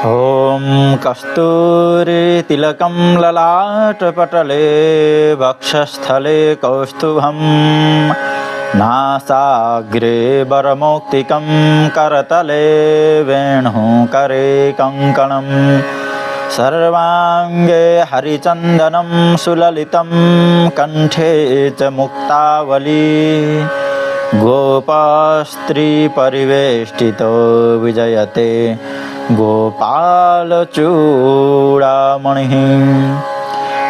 ॐ कस्तूरितिलकं ललाटपटले वक्षस्थले कौस्तुभं नासाग्रे वरमौक्तिकं करतले वेणुकरे कङ्कणं सर्वाङ्गे हरिचन्दनं सुललितं कंठे च मुक्तावली गोपस्त्रीपरिवेष्टितो विजयते गोपालचूडामणिः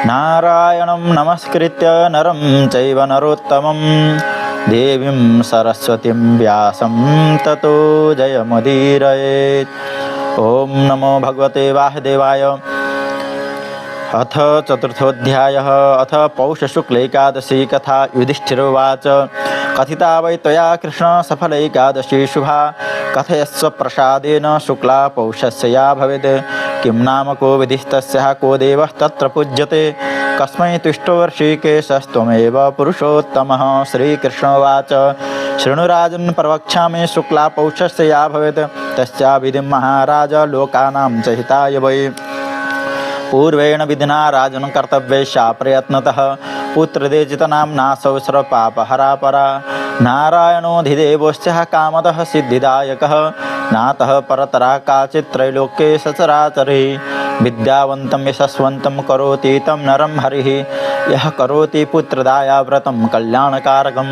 नारायणं नमस्कृत्य नरं चैव नरोत्तमं देवीं सरस्वतीं व्यासं ततो जयमुदीरयेत्। ॐ नमो भगवते वासुदेवाय। अथ चतुर्थोऽध्यायः। अथ पौषशुक्लैकादशी कथा। युधिष्ठिरोवाच कथिता वै त्वया कृष्ण सफलैकादशी शुभा कथयस्व प्रसादेन शुक्ला पौषस्य या भवेत्। किं नाम को विधिस्तस्याः को देवः तत्र पूज्यते कस्मै तुष्टो ऋषिकेशस्त्वमेव पुरुषोत्तमः। श्रीकृष्णोवाच शृणुराजन् प्रवक्ष्यामि शुक्ला पौषस्य या भवेत् तस्या विधिं महाराज लोकानां च हिताय वै। पूर्वेण विधिना राजन् कर्तव्यैषा प्रयत्नतः पुत्रदेजितनाम्ना सहस्रपापहरा परा। नारायणोऽधिदेवोऽस्यः कामतः सिद्धिदायकः नातः परतरा काचित् त्रैलोक्ये सचराचरे। विद्यावन्तं यशस्वन्तं करोति तं नरं हरिः यः करोति पुत्रदाया व्रतं कल्याणकारकं।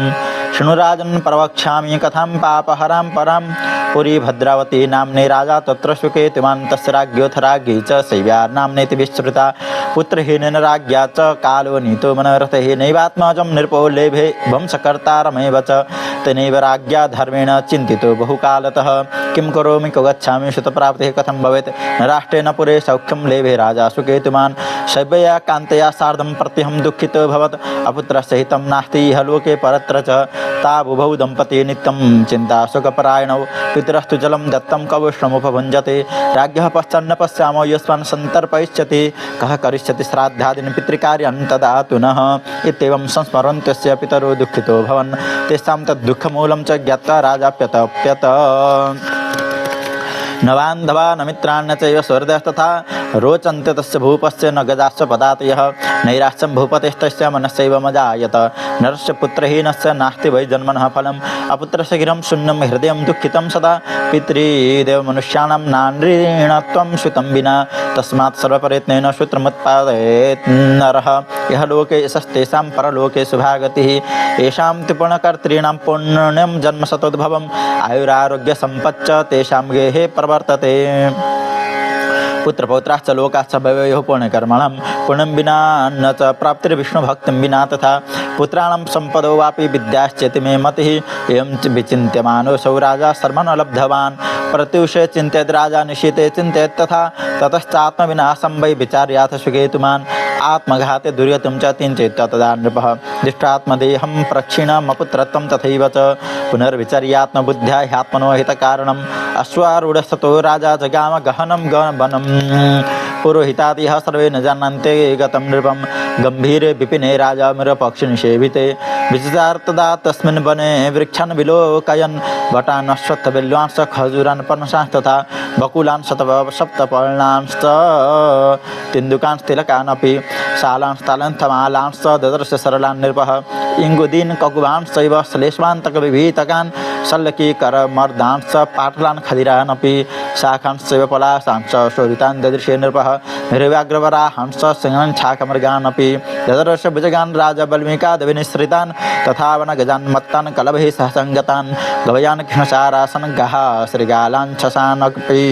शृणुराजन् प्रवक्ष्यामि कथां पापहरां परां। पुरी भद्रावती नाम्ने राजा तत्र सुकेतुमान् तस्य राज्ञोऽथ राज्ञी च शैव्या नाम्नेति विश्रुता। पुत्रहीनेन राज्ञा च कालो नीतो मनोरथैः नैवात्मजं नृपो लेभे वंशकर्तारमेव च। तेनैव राज्ञा धर्मेण चिन्तितो बहुकालतः किं करोमि को गच्छामि सुतप्राप्तिः कथं भवेत्। न राष्ट्रे न पुरे सौख्यं लेभे राजा सुकेतुमान् शैव्यया कान्तया सार्धं प्रत्यहं दुःखितो भवत्। अपुत्रसहितं नास्ति इह लोके परत्र च। ताबुभौ दम्पती नित्यं चिन्ताशोकपरायणौ पितरस्तु जलं दत्तं कवोष्णमुपभुञ्जते। राज्ञः पश्चान्न पश्यामो यस्मान् सन्तर्पयिष्यति कः करिष्यति श्राद्धादीन् पितृकार्यान् तदा तु नः। इत्येवं संस्मरन्तस्य पितरो दुःखितो भवन् तेषां तद्दुःखमूलं च ज्ञात्वा राजाप्यतप्यत। न बान्धवा न मित्राण्य चैव सुहृदस्तथा रोचन्ते तस्य भूपस्य न गजाश्च पदातयः। नैराश्यं भूपतेस्तस्य मनस्यैव मजायत। नरस्य पुत्रहीनस्य नास्ति वै जन्मनः फलम्। अपुत्रस्य गिरं शून्यं हृदयं दुःखितं सदा। पितृदेवमनुष्याणां नानृणत्वं श्रुतं विना तस्मात् सर्वप्रयत्नेन सूत्रमुत्पादयेत् नरः। यः लोके यशस्तेषां परलोके शुभागतिः। येषां त्रिपुणकर्तॄणां पुण्यं जन्मशतोद्भवम् आयुरारोग्यसम्पच्च तेषां गेहे प्रवर्तते। पुत्रपौत्राश्च लोकाश्च भवेयुः पुण्यकर्मणां पुण्यं विना न च प्राप्तिर्विष्णुभक्तिं विना तथा। पुत्राणां सम्पदो वापि विद्याश्चेति मे मतिः। एवं विचिन्त्यमानोऽसौ राजा सर्वं न लब्धवान्। प्रत्युषे चिन्तयद् राजा निशीते चिन्तयत् तथा। ततश्चात्मविनाशं वै विचार्याथ सुकेतुमान्। आत्मघाते दुर्गतिं च चिन्तयित्वा तदा नृपः दृष्टात्मदेहं प्रक्षिणमपुत्रत्वं तथैव च। पुनर्विचर्यात्मबुद्ध्या ह्यात्मनो हितकारणम्। अश्वारूढस्ततो राजा जगाम गहनं वनं। पुरोहितादिह सर्वे न जानन्ते गतं नृपं। गम्भीरे विपिने राजा मृपक्षिनिषेविते। विचार तदा तस्मिन् वने वृक्षान् विलोकयन् वटान् अश्वत्थबिल्वांश्च खजूरान् पनसांस्तथा बकुलान् सप्तपर्णांश्च तिन्दुकांस्तिलकानपि शालांस्तालन्थमालांश्च ददर्श सरलान् नृपः। इङ्गुदीन् ककुभांश्चैव श्लेष्मान्तकविभीतकान् शल्यकीकरमर्दांश्च पाटलान् खदिरानपि शाखांश्चैव पलाशांश्च शोभितान् ददृशे नृपः। निर्व्याघ्रवराहांश्च सिंहान् छाकमृगानपि ददर्श भुजगान् राजा बल्मीकादविनिश्रितान् तथा वनगजान् मत्तान् कलभैः सह सङ्गतान् गवयान् कृष्णसारासन् गः श्रीगालान् छसानपि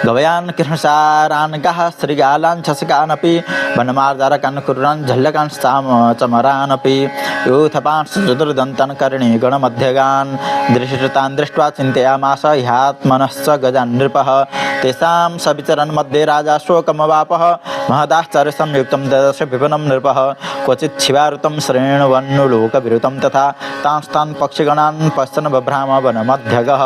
गवयान् कृष्णसारान् गः श्रीगालान् छसकानपि वनमार्जारकान् कुर्रान् झल्लकान् चमरानपि यूथपांश्च चतुर्दन्तान् कर्णी गणमध्यगान् दृष्टान् दृष्ट्वा चिन्तयामास ह्यात्मनश्च गजान् नृपः। तेषां सविचरन् मध्ये राजा शोकमवापः महदाश्चर्यसंयुक्तं ददर्श विपिनं नृपः। क्वचित् शिवारुतं श्रेणुवन्नुलोकविरुतं तथा तांस्तान् पक्षिगणान् पश्यन् बभ्राम वनमध्यगः।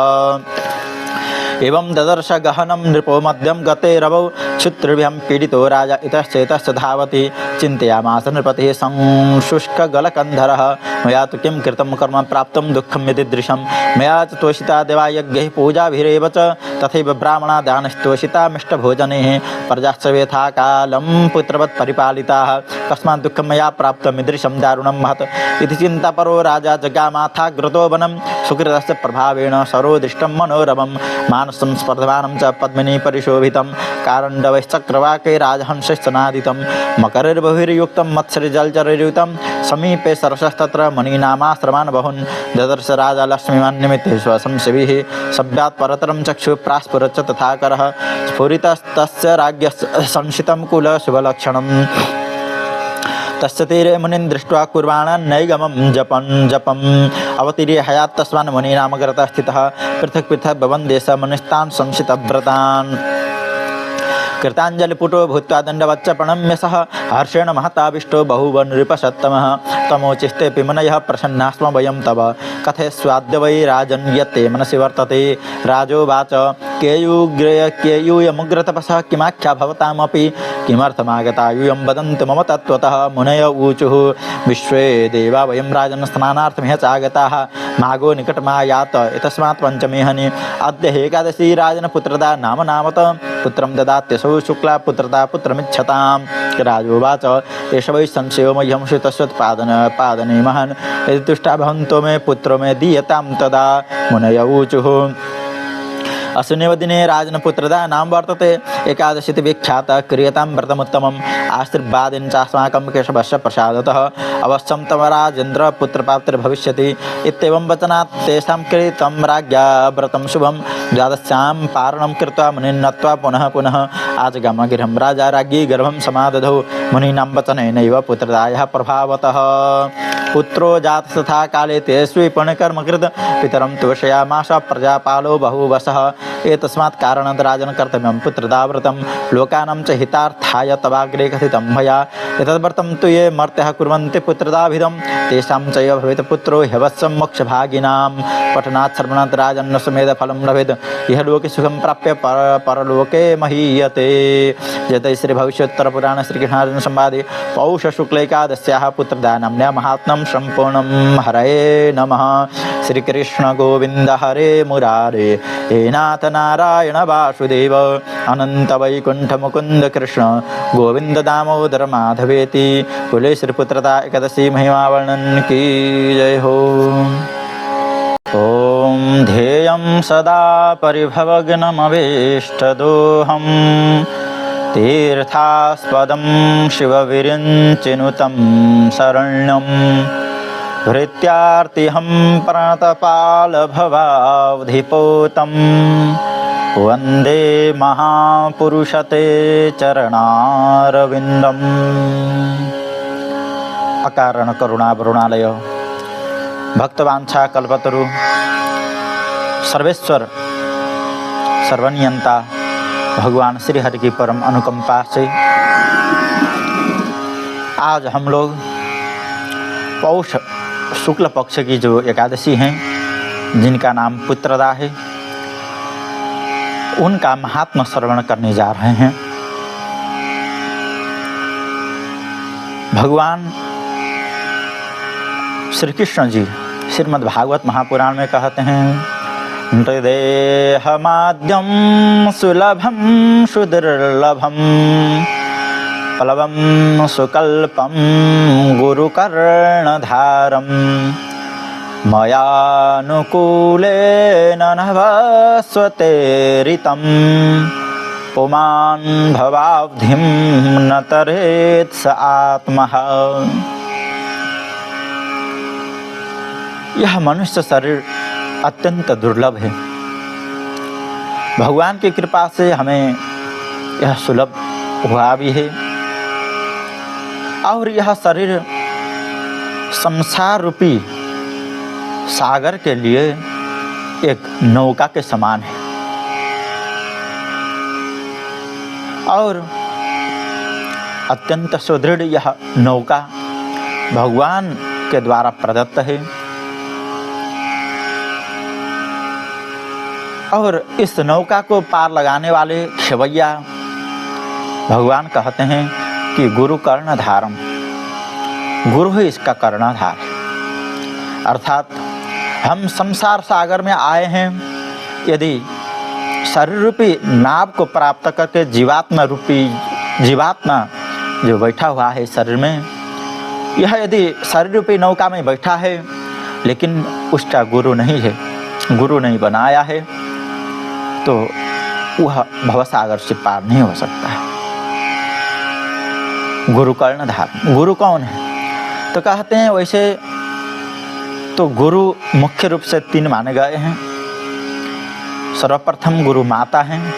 एवं ददर्श गहनं नृपो मध्यम गते रवौ क्षुत्रिभ्यं पीडितो राजा इतश्चेतश्च धावति चिन्तयामास नृपतिः संशुष्कगलकन्धरः मया तु किं कृतं कर्म प्राप्तं दुःखं यदीदृशं मया च तोषिता देवायज्ञैः पूजाभिरेव च तथैव ब्राह्मणा दानस्तोषिता मिष्टभोजनैः प्रजाश्च यथा कालं पुत्रवत् परिपालिताः कस्मात् दुःखं मया प्राप्तमीदृशं दारुणं महत् इति चिन्तापरो राजा जगामाथाग्रतो वनं सुकृतस्य प्रभावेण सरोदृष्टं मनोरमं मानसं स्पर्धमानं च पद्मिनी परिशोभितं कारण्डवैश्चक्रवाके राजहंसश्च नादितं मकरैर्बहिर्युक्तं मत्स्यजलचरयुतं समीपे सरसस्तत्र मुनीनामाश्रमान् बहून् ददर्श राजा लक्ष्मीवान् निमित्ते स्वसंसेविः सभ्यात् परतरं चक्षुः प्रास्फुरच्च तथाकरः स्फुरितस्तस्य राज्ञः संशितं कुलशुभलक्षणम् तस्य तीरे मुनिं दृष्ट्वा कुर्वाणं नैगमं जपम् अवतीर्य हयात् तस्मान् मुनीनामग्रतः स्थितः पृथक् पृथक् भवन्देश मुनिस्तान् संशितव्रतान् कृताञ्जलिपुटो भूत्वा दण्डवच्च प्रणम्य सः हर्षेण महताविष्टो बहुवनृपसत्तमः तमोचिस्तेऽपि मुनयः प्रसन्नाः स्म वयं तव कथयस्वाद्य वै राजन् यत्ते मनसि वर्तते राजोवाच केयूयमुग्रतपसः किमाख्या भवतामपि किमर्थमागता यूयं वदन्तु मम तत्त्वतः मुनय ऊचुः विश्वे देवा वयं राजन् स्नानार्थमिह चागताः मागो निकटमायात एतस्मात् पञ्चमेहनि अद्य एकादशी राजनपुत्रदा नाम नामत पुत्रं ददात्यसौ शुक्ला पुत्रता पुत्रमिच्छताम् राजोवाच एष वै संशयो मह्यं श्रुतस्वत्पादने महान् यदि तुष्टा भवन्तो मे पुत्रो मे दीयतां तदा मुनय ऊचुः अस्मिन्नेव दिने राजनपुत्रदा नाम वर्तते एकादशीति विख्याता क्रियतां व्रतमुत्तमम् आशीर्वादेन चास्माकं केशवस्य प्रसादतः अवश्यं तव राजेन्द्र पुत्रप्राप्तिर्भविष्यति इत्येवं वचनात् तेषां कृतं राज्ञा व्रतं शुभं द्वादश्यां पारणं कृत्वा मुनिं नत्वा पुनः पुनः आजगामगृहं राजा राज्ञी गर्भं समादधौ मुनीनां वचनेनैव पुत्रदायः प्रभावतः पुत्रो जातः तथा काले ते स्वीपणकर्मकृत पितरं तोषयामास प्रजापालो बहुवशः एतस्मात् कारणात् राजन् कर्तव्यं पुत्रदाव्रतं लोकानां च हितार्थाय तवाग्रे कथितं मया एतद्व्रतं तु ये मर्त्यः कुर्वन्ति पुत्रदाभिधं तेषां च भवेत् पुत्रो ह्यवश्यं मोक्षभागिनां पठनात् श्रवणात् राजन् सुमेधफलं लभेत् इह लोके सुखं प्राप्य परलोके महीयते यतै श्रीभविष्योत्तरपुराणे श्रीकृष्णार्जुन संवादे पौषशुक्लैकादश्याः पुत्रदानाम्न्या महात्म्यं सम्पूर्णं हरये नमः। श्रीकृष्ण गोविन्द हरे मुरारे हे नाथ नारायण वासुदेव अनंत वैकुंठ मुकुंद कृष्ण गोविंद दामोदर माधवेति कुले श्रीपुत्रता एकादशी महिमा वर्णन की जय हो। ओम ध्येयं सदा परिभवग्नमवेष्टदोहं तीर्थास्पदं शिवविरिञ्चिनुतं शरण्यं भृत्यार्तिहं प्रणतपालभवावधिपोतं वन्दे महापुरुषते चरणारविन्दम्। अकारण करुणावरुणालय भक्तवांछा कल्पतरु सर्वेश्वर सर्वनियंता भगवान श्री हरि की परम अनुकंपा से आज हम लोग पौष शुक्ल पक्ष की जो एकादशी हैं जिनका नाम पुत्रदा है उनका महात्मा श्रवण करने जा रहे हैं। भगवान श्री कृष्ण जी श्रीमद् भागवत महापुराण में कहते हैं नृदेहमाद्यं सुलभं सुदुर्लभं प्लवं सुकल्पं गुरुकर्णधारं मयानुकूलेन नभस्वतेरितं पुमान् भवाब्धिं न तरेत् स आत्मः। यह मनुष्य शरीर अत्यंत दुर्लभ है। भगवान की कृपा से हमें यह सुलभ हुआ भी है और यह शरीर संसार रूपी सागर के लिए एक नौका के समान है और अत्यंत सुदृढ़ यह नौका भगवान के द्वारा प्रदत्त है। और इस नौका को पार लगाने वाले खेवैया भगवान कहते हैं कि गुरु कर्णधारम, गुरु ही इसका कर्णधार है। अर्थात हम संसार सागर में आए हैं, यदि शरीर रूपी नाव को प्राप्त करके जीवात्मा जो बैठा हुआ है शरीर में, यह यदि शरीर रूपी नौका में बैठा है लेकिन उसका गुरु नहीं है, गुरु नहीं बनाया है, तो वह भवसागर से पार नहीं हो सकता है। गुरु कर्णधार, गुरु कौन है? तो कहते हैं वैसे तो गुरु मुख्य रूप से 3 माने गए हैं। सर्वप्रथम गुरु माता हैं,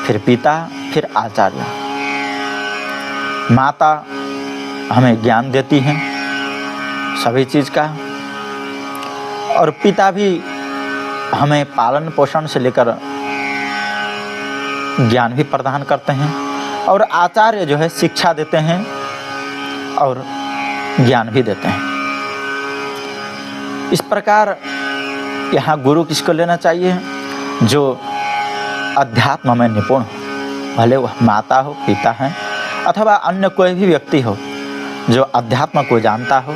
फिर पिता, फिर आचार्य। माता हमें ज्ञान देती हैं सभी चीज़ का, और पिता भी हमें पालन पोषण से लेकर ज्ञान भी प्रदान करते हैं, और आचार्य जो है शिक्षा देते हैं और ज्ञान भी देते हैं। इस प्रकार यहाँ गुरु किसको लेना चाहिए? जो अध्यात्म में निपुण हो, भले वह माता हो, पिता हैं, अथवा अन्य कोई भी व्यक्ति हो जो अध्यात्म को जानता हो,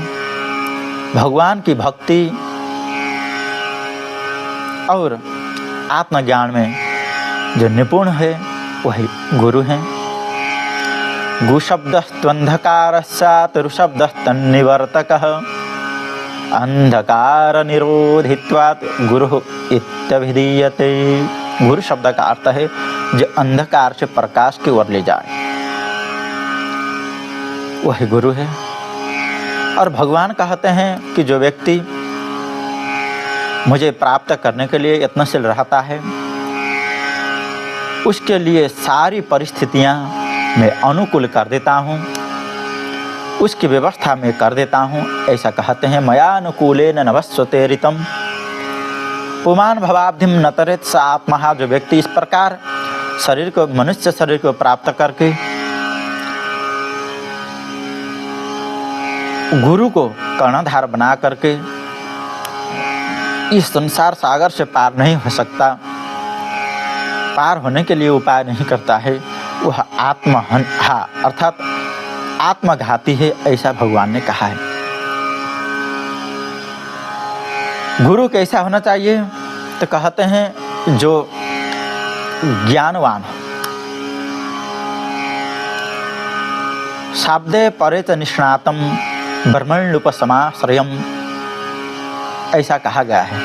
भगवान की भक्ति और आत्मज्ञान में जो निपुण है वही गुरु हैं। गु शब्दस्त्वन्धकारस्यात् ऋ शब्दस्तन्निवर्तकः अंधकार निरोधित्वात् गुरु इत्यभिधीयते। गुरु शब्द का अर्थ है जो अंधकार से प्रकाश की ओर ले जाए, वही गुरु है। और भगवान कहते हैं कि जो व्यक्ति मुझे प्राप्त करने के लिए यत्नशील रहता है, उसके लिए सारी परिस्थितियां मैं अनुकूल कर देता हूँ, उसकी व्यवस्था में कर देता हूँ। ऐसा कहते हैं, मया अनुकूलेन नभस्वते ऋतम पुमान भवाब्धिम न तरेत स आत्मा। जो व्यक्ति इस प्रकार शरीर को, मनुष्य शरीर को प्राप्त करके गुरु को कर्णधार बना करके इस संसार सागर से पार नहीं हो सकता, पार होने के लिए उपाय नहीं करता है, वह आत्महंता अर्थात आत्मघाती है, ऐसा भगवान ने कहा है। गुरु कैसा होना चाहिए? तो कहते हैं जो ज्ञानवान हो, शाब्दे परे च निष्णातम ब्रह्मण्युपसमाश्रयम्, ऐसा कहा गया है।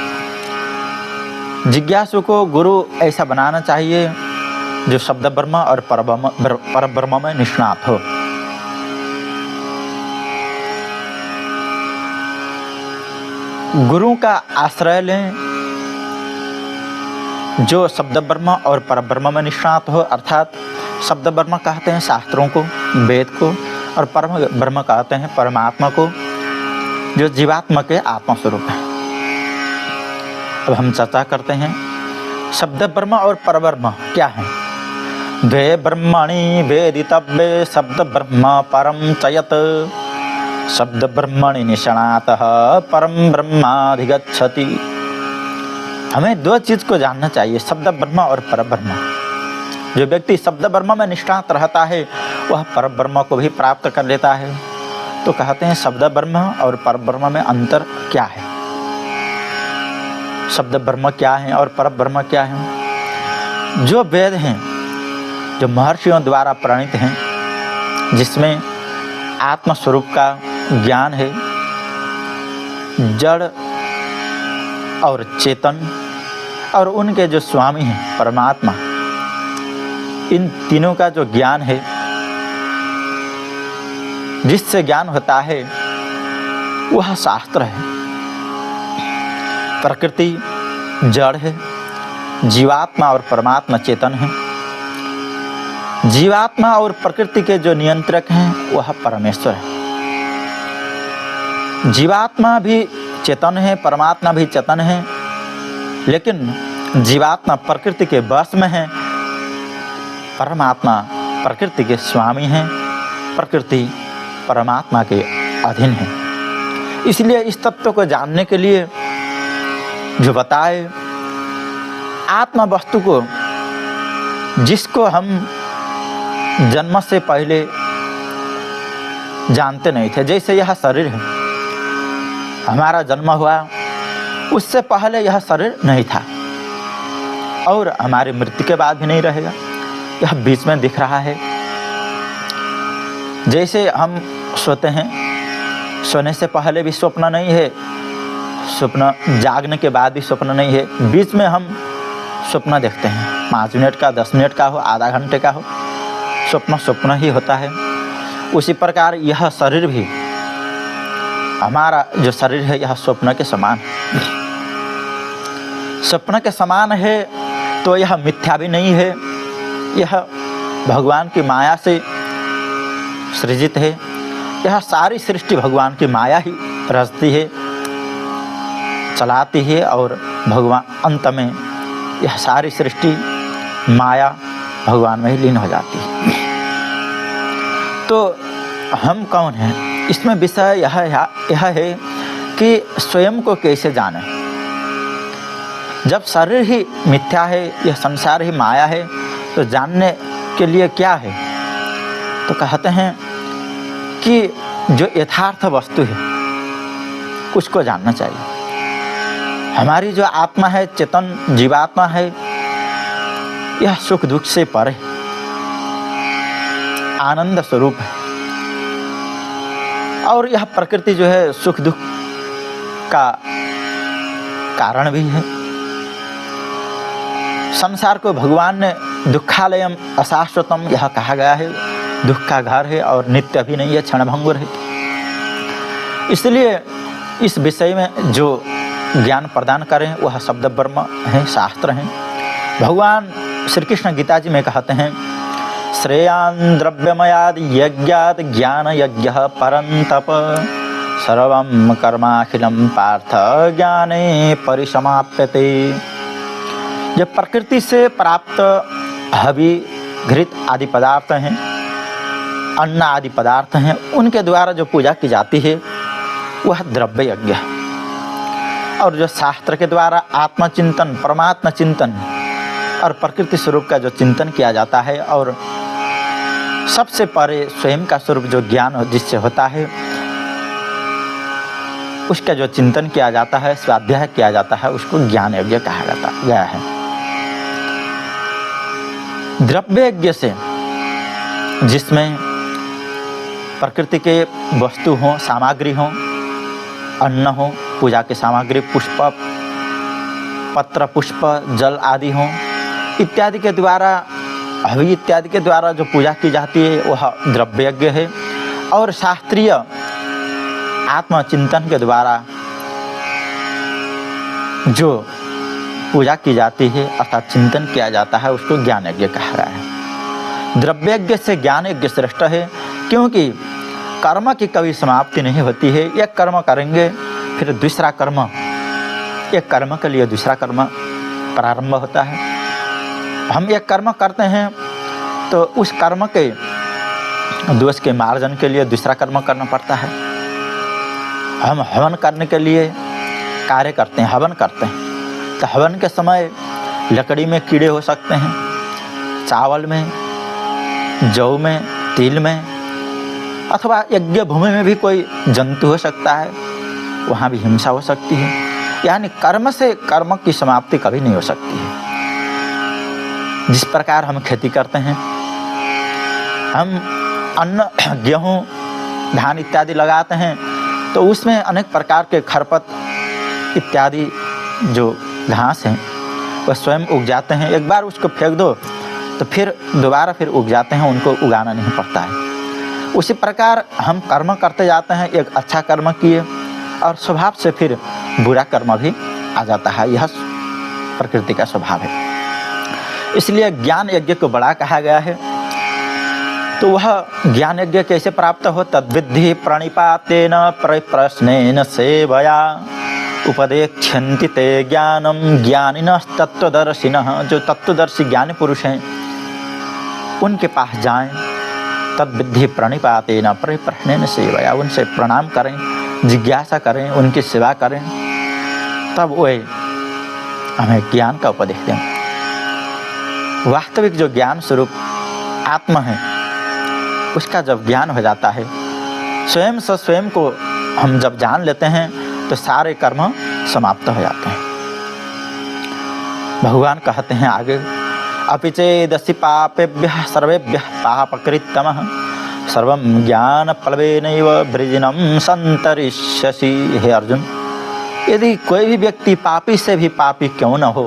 जिज्ञासु को गुरु ऐसा बनाना चाहिए जो शब्द ब्रह्म और परब्रह्म में निष्णात हो। गुरु का आश्रय लें जो शब्द ब्रह्म और परब्रह्म में निष्णात हो, अर्थात शब्द ब्रह्म कहते हैं शास्त्रों को, वेद को, और परम ब्रह्म कहते हैं परमात्मा को, जो जीवात्मा के आत्मस्वरूप है। अब हम चर्चा करते हैं शब्द ब्रह्म और परब्रह्म क्या है। द्वे ब्रह्मणि वेदितव्ये शब्द ब्रह्म परम चयत शब्द ब्रह्मणि निष्णातः परम ब्रह्माधिगच्छति। हमें 2 चीज को जानना चाहिए, शब्द ब्रह्म और परब्रह्म। जो व्यक्ति शब्द ब्रह्म में निष्णात रहता है वह परब्रह्म को भी प्राप्त कर लेता है। तो कहते हैं शब्द ब्रह्म और परब्रह्म में अंतर क्या है, शब्द ब्रह्म क्या है और परब्रह्म क्या है। जो वेद हैं, जो महर्षियों द्वारा प्रणीत हैं, जिसमें आत्मस्वरूप का ज्ञान है, जड़ और चेतन और उनके जो स्वामी हैं परमात्मा, इन तीनों का जो ज्ञान है, जिससे ज्ञान होता है वह शास्त्र है। प्रकृति जड़ है, जीवात्मा और परमात्मा चेतन है। जीवात्मा और प्रकृति के जो नियंत्रक हैं वह परमेश्वर है। जीवात्मा भी चेतन है, परमात्मा भी चेतन है, लेकिन जीवात्मा प्रकृति के वश में है, परमात्मा प्रकृति के स्वामी हैं, प्रकृति परमात्मा के अधीन है। इसलिए इस तत्व को जानने के लिए जो बताए आत्मा वस्तु को, जिसको हम जन्म से पहले जानते नहीं थे, जैसे यह शरीर है, हमारा जन्म हुआ उससे पहले यह शरीर नहीं था और हमारी मृत्यु के बाद भी नहीं रहेगा, यह बीच में दिख रहा है। जैसे हम सोते हैं, सोने से पहले भी स्वप्न नहीं है, स्वप्न जागने के बाद भी स्वप्न नहीं है, बीच में हम स्वप्न देखते हैं, 5 मिनट का, 10 मिनट का हो, आधा घंटे का हो, स्वप्न स्वप्न ही होता है। उसी प्रकार यह शरीर भी, हमारा जो शरीर है यह स्वप्न के समान है। स्वप्न के समान है तो यह मिथ्या भी नहीं है, यह भगवान की माया से सृजित है। यह सारी सृष्टि भगवान की माया ही रचती है, चलाती है और भगवान अंत में यह सारी सृष्टि माया भगवान में ही लीन हो जाती है। तो हम कौन हैं? इसमें विषय यह है कि स्वयं को कैसे जाने। जब शरीर ही मिथ्या है, यह संसार ही माया है, तो जानने के लिए क्या है? तो कहते हैं कि जो यथार्थ वस्तु है उसको जानना चाहिए। हमारी जो आत्मा है, चेतन जीवात्मा है, यह सुख दुख से परे आनंद स्वरूप है और यह प्रकृति जो है सुख दुख का कारण भी है। संसार को भगवान ने दुखालयम अशाश्वतम यह कहा गया है, दुख का घर है और नित्य भी नहीं है, क्षणभंगुर है। इसलिए इस विषय में जो ज्ञान प्रदान करें वह शब्द ब्रह्म है, शास्त्र हैं। भगवान श्री कृष्ण गीता जी में कहते हैं, श्रेयान् द्रव्यमयाद यज्ञात ज्ञान यज्ञ परन्तप सर्वं कर्माखिलं पार्थ ज्ञाने परिसमाप्यते। जब प्रकृति से प्राप्त हवि घृत आदि पदार्थ हैं, अन्न आदि पदार्थ हैं, उनके द्वारा जो पूजा की जाती है वह द्रव्य यज्ञ है। और जो शास्त्र के द्वारा आत्मचिंतन, परमात्मा चिंतन और प्रकृति स्वरूप का जो चिंतन किया जाता है और सबसे परे स्वयं का स्वरूप जो ज्ञान जिससे होता है, उसका जो चिंतन किया जाता है, स्वाध्याय किया जाता है, उसको ज्ञान यज्ञ कहा जाता गया है। द्रव्य यज्ञ से, जिसमें प्रकृति के वस्तु हों, सामग्री हों, अन्न हो, पूजा की सामग्री, पुष्प, पत्र, पुष्प, जल आदि हों, इत्यादि के द्वारा, हवि इत्यादि के द्वारा जो पूजा की जाती है वह द्रव्य यज्ञ है। और शास्त्रीय आत्मचिंतन के द्वारा जो पूजा की जाती है अर्थात चिंतन किया जाता है उसको ज्ञान यज्ञ कहा गया है। द्रव्य यज्ञ से ज्ञान यज्ञ श्रेष्ठ है, क्योंकि कर्म की कभी समाप्ति नहीं होती है। एक कर्म करेंगे फिर दूसरा कर्म, एक कर्म के लिए दूसरा कर्म प्रारंभ होता है। हम एक कर्म करते हैं तो उस कर्म के दोष के मार्जन के लिए दूसरा कर्म करना पड़ता है। हम हवन करने के लिए कार्य करते हैं, हवन करते हैं, तो हवन के समय लकड़ी में कीड़े हो सकते हैं, चावल में, जौ में, तिल में, अथवा यज्ञ भूमि में भी कोई जंतु हो सकता है, वहाँ भी हिंसा हो सकती है। यानी कर्म से कर्म की समाप्ति कभी नहीं हो सकती है। जिस प्रकार हम खेती करते हैं, हम अन्न, गेहूँ, धान इत्यादि लगाते हैं, तो उसमें अनेक प्रकार के खरपत इत्यादि जो घास हैं वह स्वयं उग जाते हैं। एक बार उसको फेंक दो तो फिर दोबारा फिर उग जाते हैं, उनको उगाना नहीं पड़ता है। उसी प्रकार हम कर्म करते जाते हैं, एक अच्छा कर्म किए और स्वभाव से फिर बुरा कर्म भी आ जाता है। यह प्रकृति का स्वभाव है। इसलिए ज्ञान यज्ञ को बड़ा कहा गया है। तो वह ज्ञान यज्ञ कैसे प्राप्त हो? तद्विद्धि प्रणिपातेन प्रश्नेन सेवया उपदेक्षन्ति ते ज्ञानम ज्ञानिनः तत्वदर्शिनः। जो तत्वदर्शी ज्ञानी पुरुष हैं उनके पास जाएं। तद्विद्धि प्रणिपातेन प्रश्नेन सेवया, उनसे प्रणाम करें, जिज्ञासा करें, उनकी सेवा करें, तब वे हमें ज्ञान का उपदेश दें। वास्तविक जो ज्ञान स्वरूप आत्मा है उसका जब ज्ञान हो जाता है, स्वयं से स्वयं को हम जब जान लेते हैं तो सारे कर्म समाप्त हो जाते हैं। भगवान कहते हैं आगे, अपि चेदसि पापेभ्यः सर्वेभ्यः पापकृत्तमः सर्वं ज्ञानप्लवेनैव वृजिनं सन्तरिष्यसि। हे अर्जुन, यदि कोई भी व्यक्ति पापी से भी पापी क्यों न हो,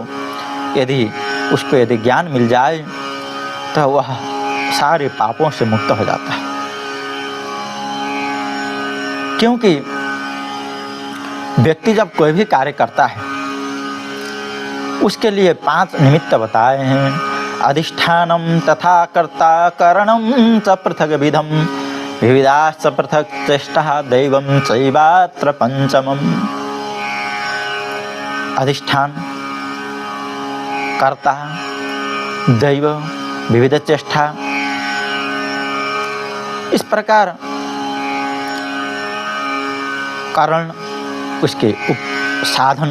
यदि उसको यदि ज्ञान मिल जाए तो वह सारे पापों से मुक्त हो जाता है। क्योंकि व्यक्ति जब कोई भी कार्य करता है उसके लिए 5 निमित्त बताए हैं। अधिष्ठानम तथा कर्ता करणम च पृथक विधम विविधाश्च पृथक चेष्टा दैवम चैवात्र पंचमम। अधिष्ठान, कर्ता, दैव, विविध चेष्टा, इस प्रकार कारण उसके साधन।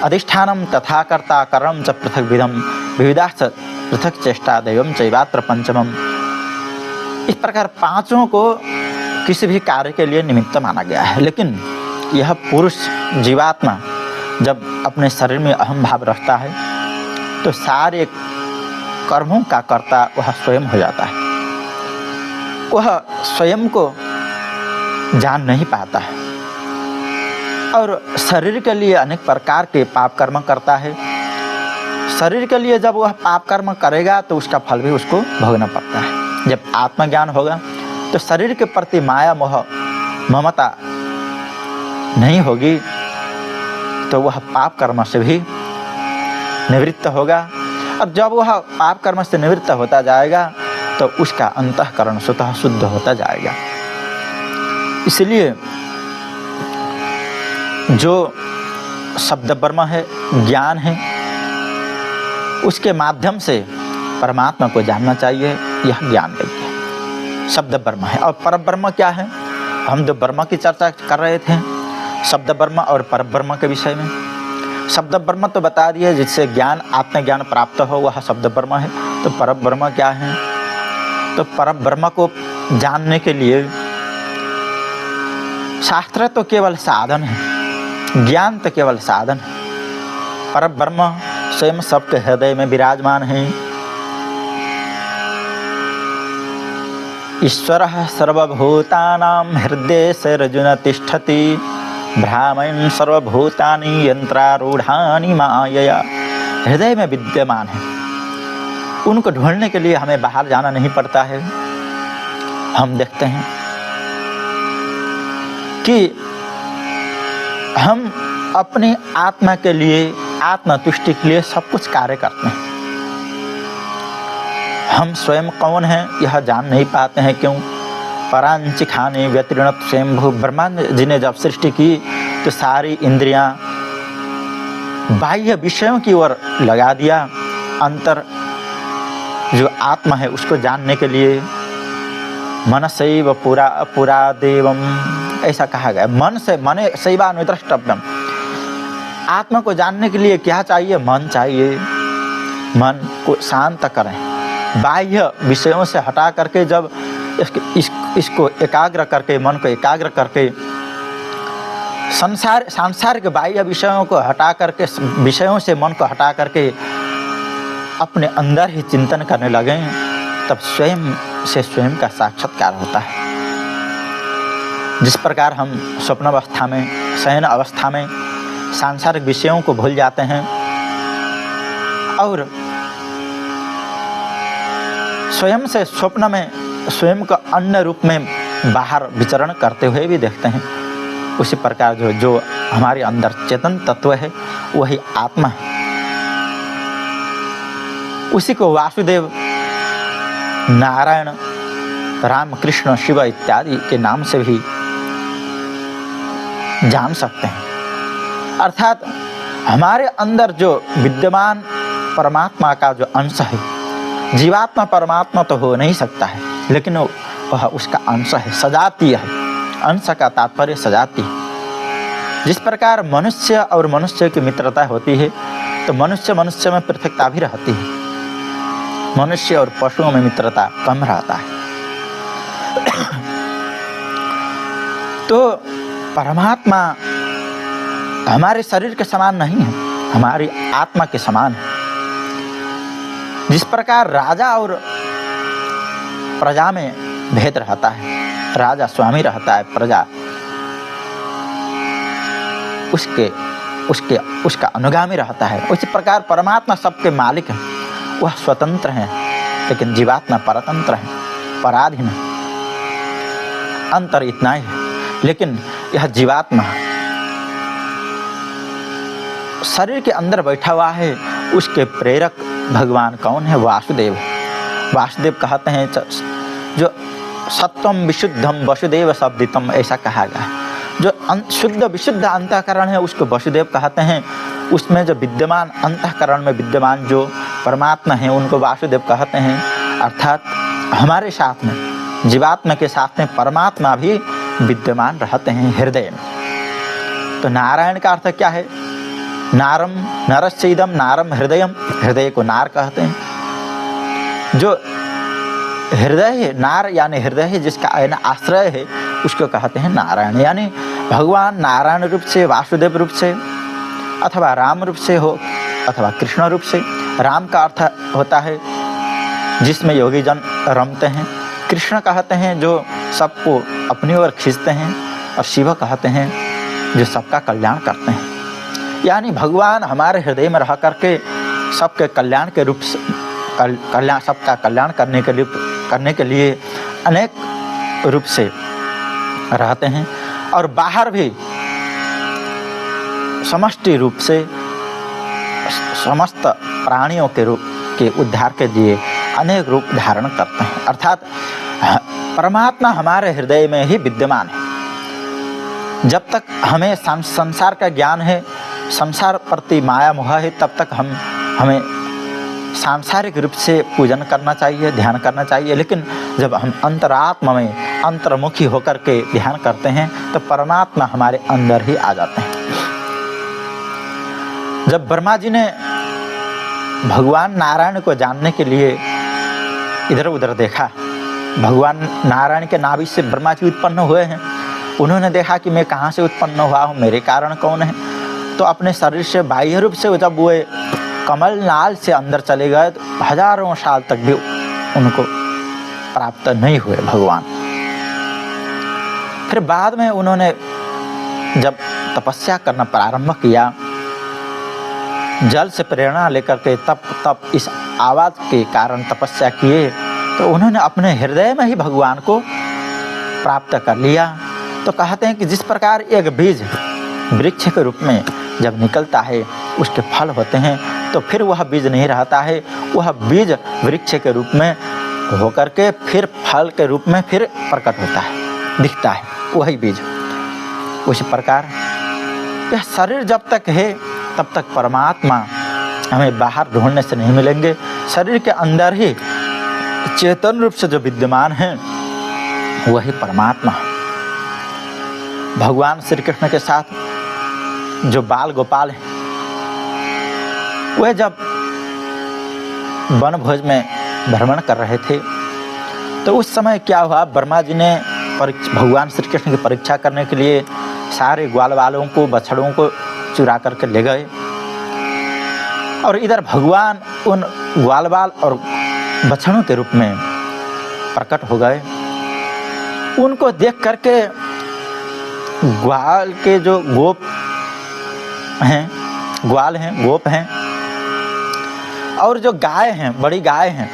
अधिष्ठानम तथा कर्ता करणम च पृथक विधम विविधाश्च पृथक चेष्टा दैवम चैवात्र पंचमम। इस प्रकार 5 को किसी भी कार्य के लिए निमित्त माना गया है। लेकिन यह पुरुष जीवात्मा जब अपने शरीर में अहम भाव रखता है तो सारे कर्मों का कर्ता वह स्वयं हो जाता है। वह स्वयं को जान नहीं पाता है और शरीर के लिए अनेक प्रकार के पाप कर्म करता है। शरीर के लिए जब वह पाप कर्म करेगा तो उसका फल भी उसको भोगना पड़ता है। जब आत्मज्ञान होगा तो शरीर के प्रति माया मोह ममता नहीं होगी तो वह पाप कर्म से भी निवृत्त होगा। और जब वह पाप कर्म से निवृत्त होता जाएगा तो उसका अंतःकरण स्वतः शुद्ध होता जाएगा। इसलिए जो शब्द ब्रह्म है, ज्ञान है, उसके माध्यम से परमात्मा को जानना चाहिए। यह ज्ञान है, शब्द ब्रह्म है। और पर ब्रह्म क्या है? हम जो ब्रह्म की चर्चा कर रहे थे, शब्द ब्रह्म और पर ब्रह्म के विषय में। शब्द ब्रह्म तो बता दिए, जिससे ज्ञान आत्मज्ञान प्राप्त हो वह शब्द ब्रह्म है। तो पर ब्रह्म क्या है? तो पर ब्रह्म को जानने के लिए शास्त्र तो केवल साधन है, ज्ञान तो केवल साधन है। पर ब्रह्म स्वयं सबके हृदय में विराजमान है। ईश्वरः सर्वभूतानां हृदयेऽर्जुन तिष्ठति भ्रामयन् सर्वभूतानि यंत्रारूढ़ानि मायया। हृदय में विद्यमान है। उनको ढूंढने के लिए हमें बाहर जाना नहीं पड़ता है। हम देखते हैं कि हम अपनी आत्मा के लिए, आत्मतुष्टि के लिए सब कुछ कार्य करते हैं। हम स्वयं कौन हैं यह जान नहीं पाते हैं। क्यों? परांचि खाने व्यतीर्णत स्वयंभू। ब्रह्मा जी ने जब सृष्टि की तो सारी इंद्रियां बाह्य विषयों की ओर लगा दिया। अंतर जो आत्मा है उसको जानने के लिए मनसैव पुरा देवम, ऐसा कहा गया। मन से मने सैवानुद्रष्टव्यम। आत्मा को जानने के लिए क्या चाहिए? मन चाहिए। मन को शांत करें, बाह्य विषयों से हटा करके जब इसको एकाग्र करके, मन को एकाग्र करके सांसारिक बाह्य विषयों को हटा करके, विषयों से मन को हटा करके अपने अंदर ही चिंतन करने लगे, तब स्वयं से स्वयं का साक्षात्कार होता है। जिस प्रकार हम स्वप्न अवस्था में, शयन अवस्था में सांसारिक विषयों को भूल जाते हैं और स्वयं से स्वप्न में स्वयं का अन्य रूप में बाहर विचरण करते हुए भी देखते हैं, उसी प्रकार जो हमारे अंदर चेतन तत्व है वही आत्मा है। उसी को वासुदेव, नारायण, राम, कृष्ण, शिव इत्यादि के नाम से भी जान सकते हैं। अर्थात हमारे अंदर जो विद्यमान परमात्मा का जो अंश है, जीवात्मा परमात्मा तो हो नहीं सकता है, लेकिन वह उसका अंश है, सजातीय है। अंश का तात्पर्य सजाती है। जिस प्रकार मनुष्य और मनुष्य की मित्रता होती है, तो मनुष्य मनुष्य में पृथकता भी रहती है। मनुष्य और पशुओं में मित्रता कम रहता है। तो परमात्मा हमारे शरीर के समान नहीं है, हमारी आत्मा के समान है। जिस प्रकार राजा और प्रजा में भेद रहता है, राजा स्वामी रहता है, प्रजा उसका अनुगामी रहता है, उसी प्रकार परमात्मा सबके मालिक है। वह स्वतंत्र है, लेकिन जीवात्मा परतंत्र है, पराधीन है। अंतर इतना ही है। लेकिन यह जीवात्मा शरीर के अंदर बैठा हुआ है, उसके प्रेरक भगवान कौन है? वासुदेव। वासुदेव कहते हैं जो सत्वम विशुद्धम वसुदेव शब्दितम, ऐसा कहा गया है। जो शुद्ध विशुद्ध अंतःकरण है उसको वसुदेव कहते हैं। उसमें जो विद्यमान अंतःकरण में विद्यमान जो परमात्मा है उनको वासुदेव कहते हैं। अर्थात हमारे साथ में, जीवात्मा के साथ में परमात्मा भी विद्यमान रहते हैं हृदय में। तो नारायण का अर्थ क्या है? नारम नरस्य इदम नारम हृदयम, हृदय को नार कहते हैं। जो हृदय है, नार यानी हृदय है, जिसका आश्रय है, उसको कहते हैं नारायण। यानी भगवान नारायण रूप से, वासुदेव रूप से, अथवा राम रूप से हो अथवा कृष्ण रूप से। राम का अर्थ होता है जिसमें योगी जन रमते हैं। कृष्ण कहते हैं जो सबको अपनी ओर खींचते हैं, और शिव कहते हैं जो सबका कल्याण करते हैं। यानी भगवान हमारे हृदय में रह करके सबके कल्याण के रूप से सबका कल्याण करने के लिए अनेक रूप से रहते हैं, और बाहर भी समष्टि रूप से समस्त प्राणियों के उद्धार के लिए अनेक रूप धारण करते हैं। अर्थात परमात्मा हमारे हृदय में ही विद्यमान है। जब तक हमें संसार का ज्ञान है, संसार प्रति माया मोह है, तब तक हमें सांसारिक रूप से पूजन करना चाहिए, ध्यान करना चाहिए। लेकिन जब हम अंतरात्मा में अंतर्मुखी होकर के ध्यान करते हैं तो परमात्मा हमारे अंदर ही आ जाते हैं। जब ब्रह्मा जी ने भगवान नारायण को जानने के लिए इधर उधर देखा, भगवान नारायण के नाभि से ब्रह्मा जी उत्पन्न हुए हैं, उन्होंने देखा कि मैं कहाँ से उत्पन्न हुआ हूँ, मेरे कारण कौन है। तो अपने शरीर से बाह्य रूप से जब वो कमल नाल से अंदर चले गए तो हजारों साल तक भी उनको प्राप्त नहीं हुए भगवान। फिर बाद में उन्होंने जब तपस्या करना प्रारंभ किया, जल से प्रेरणा लेकर के तप इस आवाज के कारण तपस्या किए, तो उन्होंने अपने हृदय में ही भगवान को प्राप्त कर लिया। तो कहते हैं कि जिस प्रकार एक बीज वृक्ष के रूप में जब निकलता है, उसके फल होते हैं, तो फिर वह बीज नहीं रहता है, वह बीज वृक्ष के रूप में होकर के फिर फल के रूप में फिर प्रकट होता है, दिखता है वही बीज। उसी प्रकार यह शरीर जब तक है तब तक परमात्मा हमें बाहर ढूंढने से नहीं मिलेंगे। शरीर के अंदर ही चेतन रूप से जो विद्यमान है वही परमात्मा। भगवान श्री कृष्ण के साथ जो बाल गोपाल हैं, वह जब वन भोज में भ्रमण कर रहे थे तो उस समय क्या हुआ, ब्रह्मा जी ने भगवान श्री कृष्ण की परीक्षा करने के लिए सारे ग्वाल वालों को, बछड़ों को चुरा करके ले गए, और इधर भगवान उन ग्वाल बाल और बछड़ों के रूप में प्रकट हो गए। उनको देख करके ग्वाल के जो गोप हैं, ग्वाल हैं, गोप हैं, और जो गाय हैं, बड़ी गाय हैं,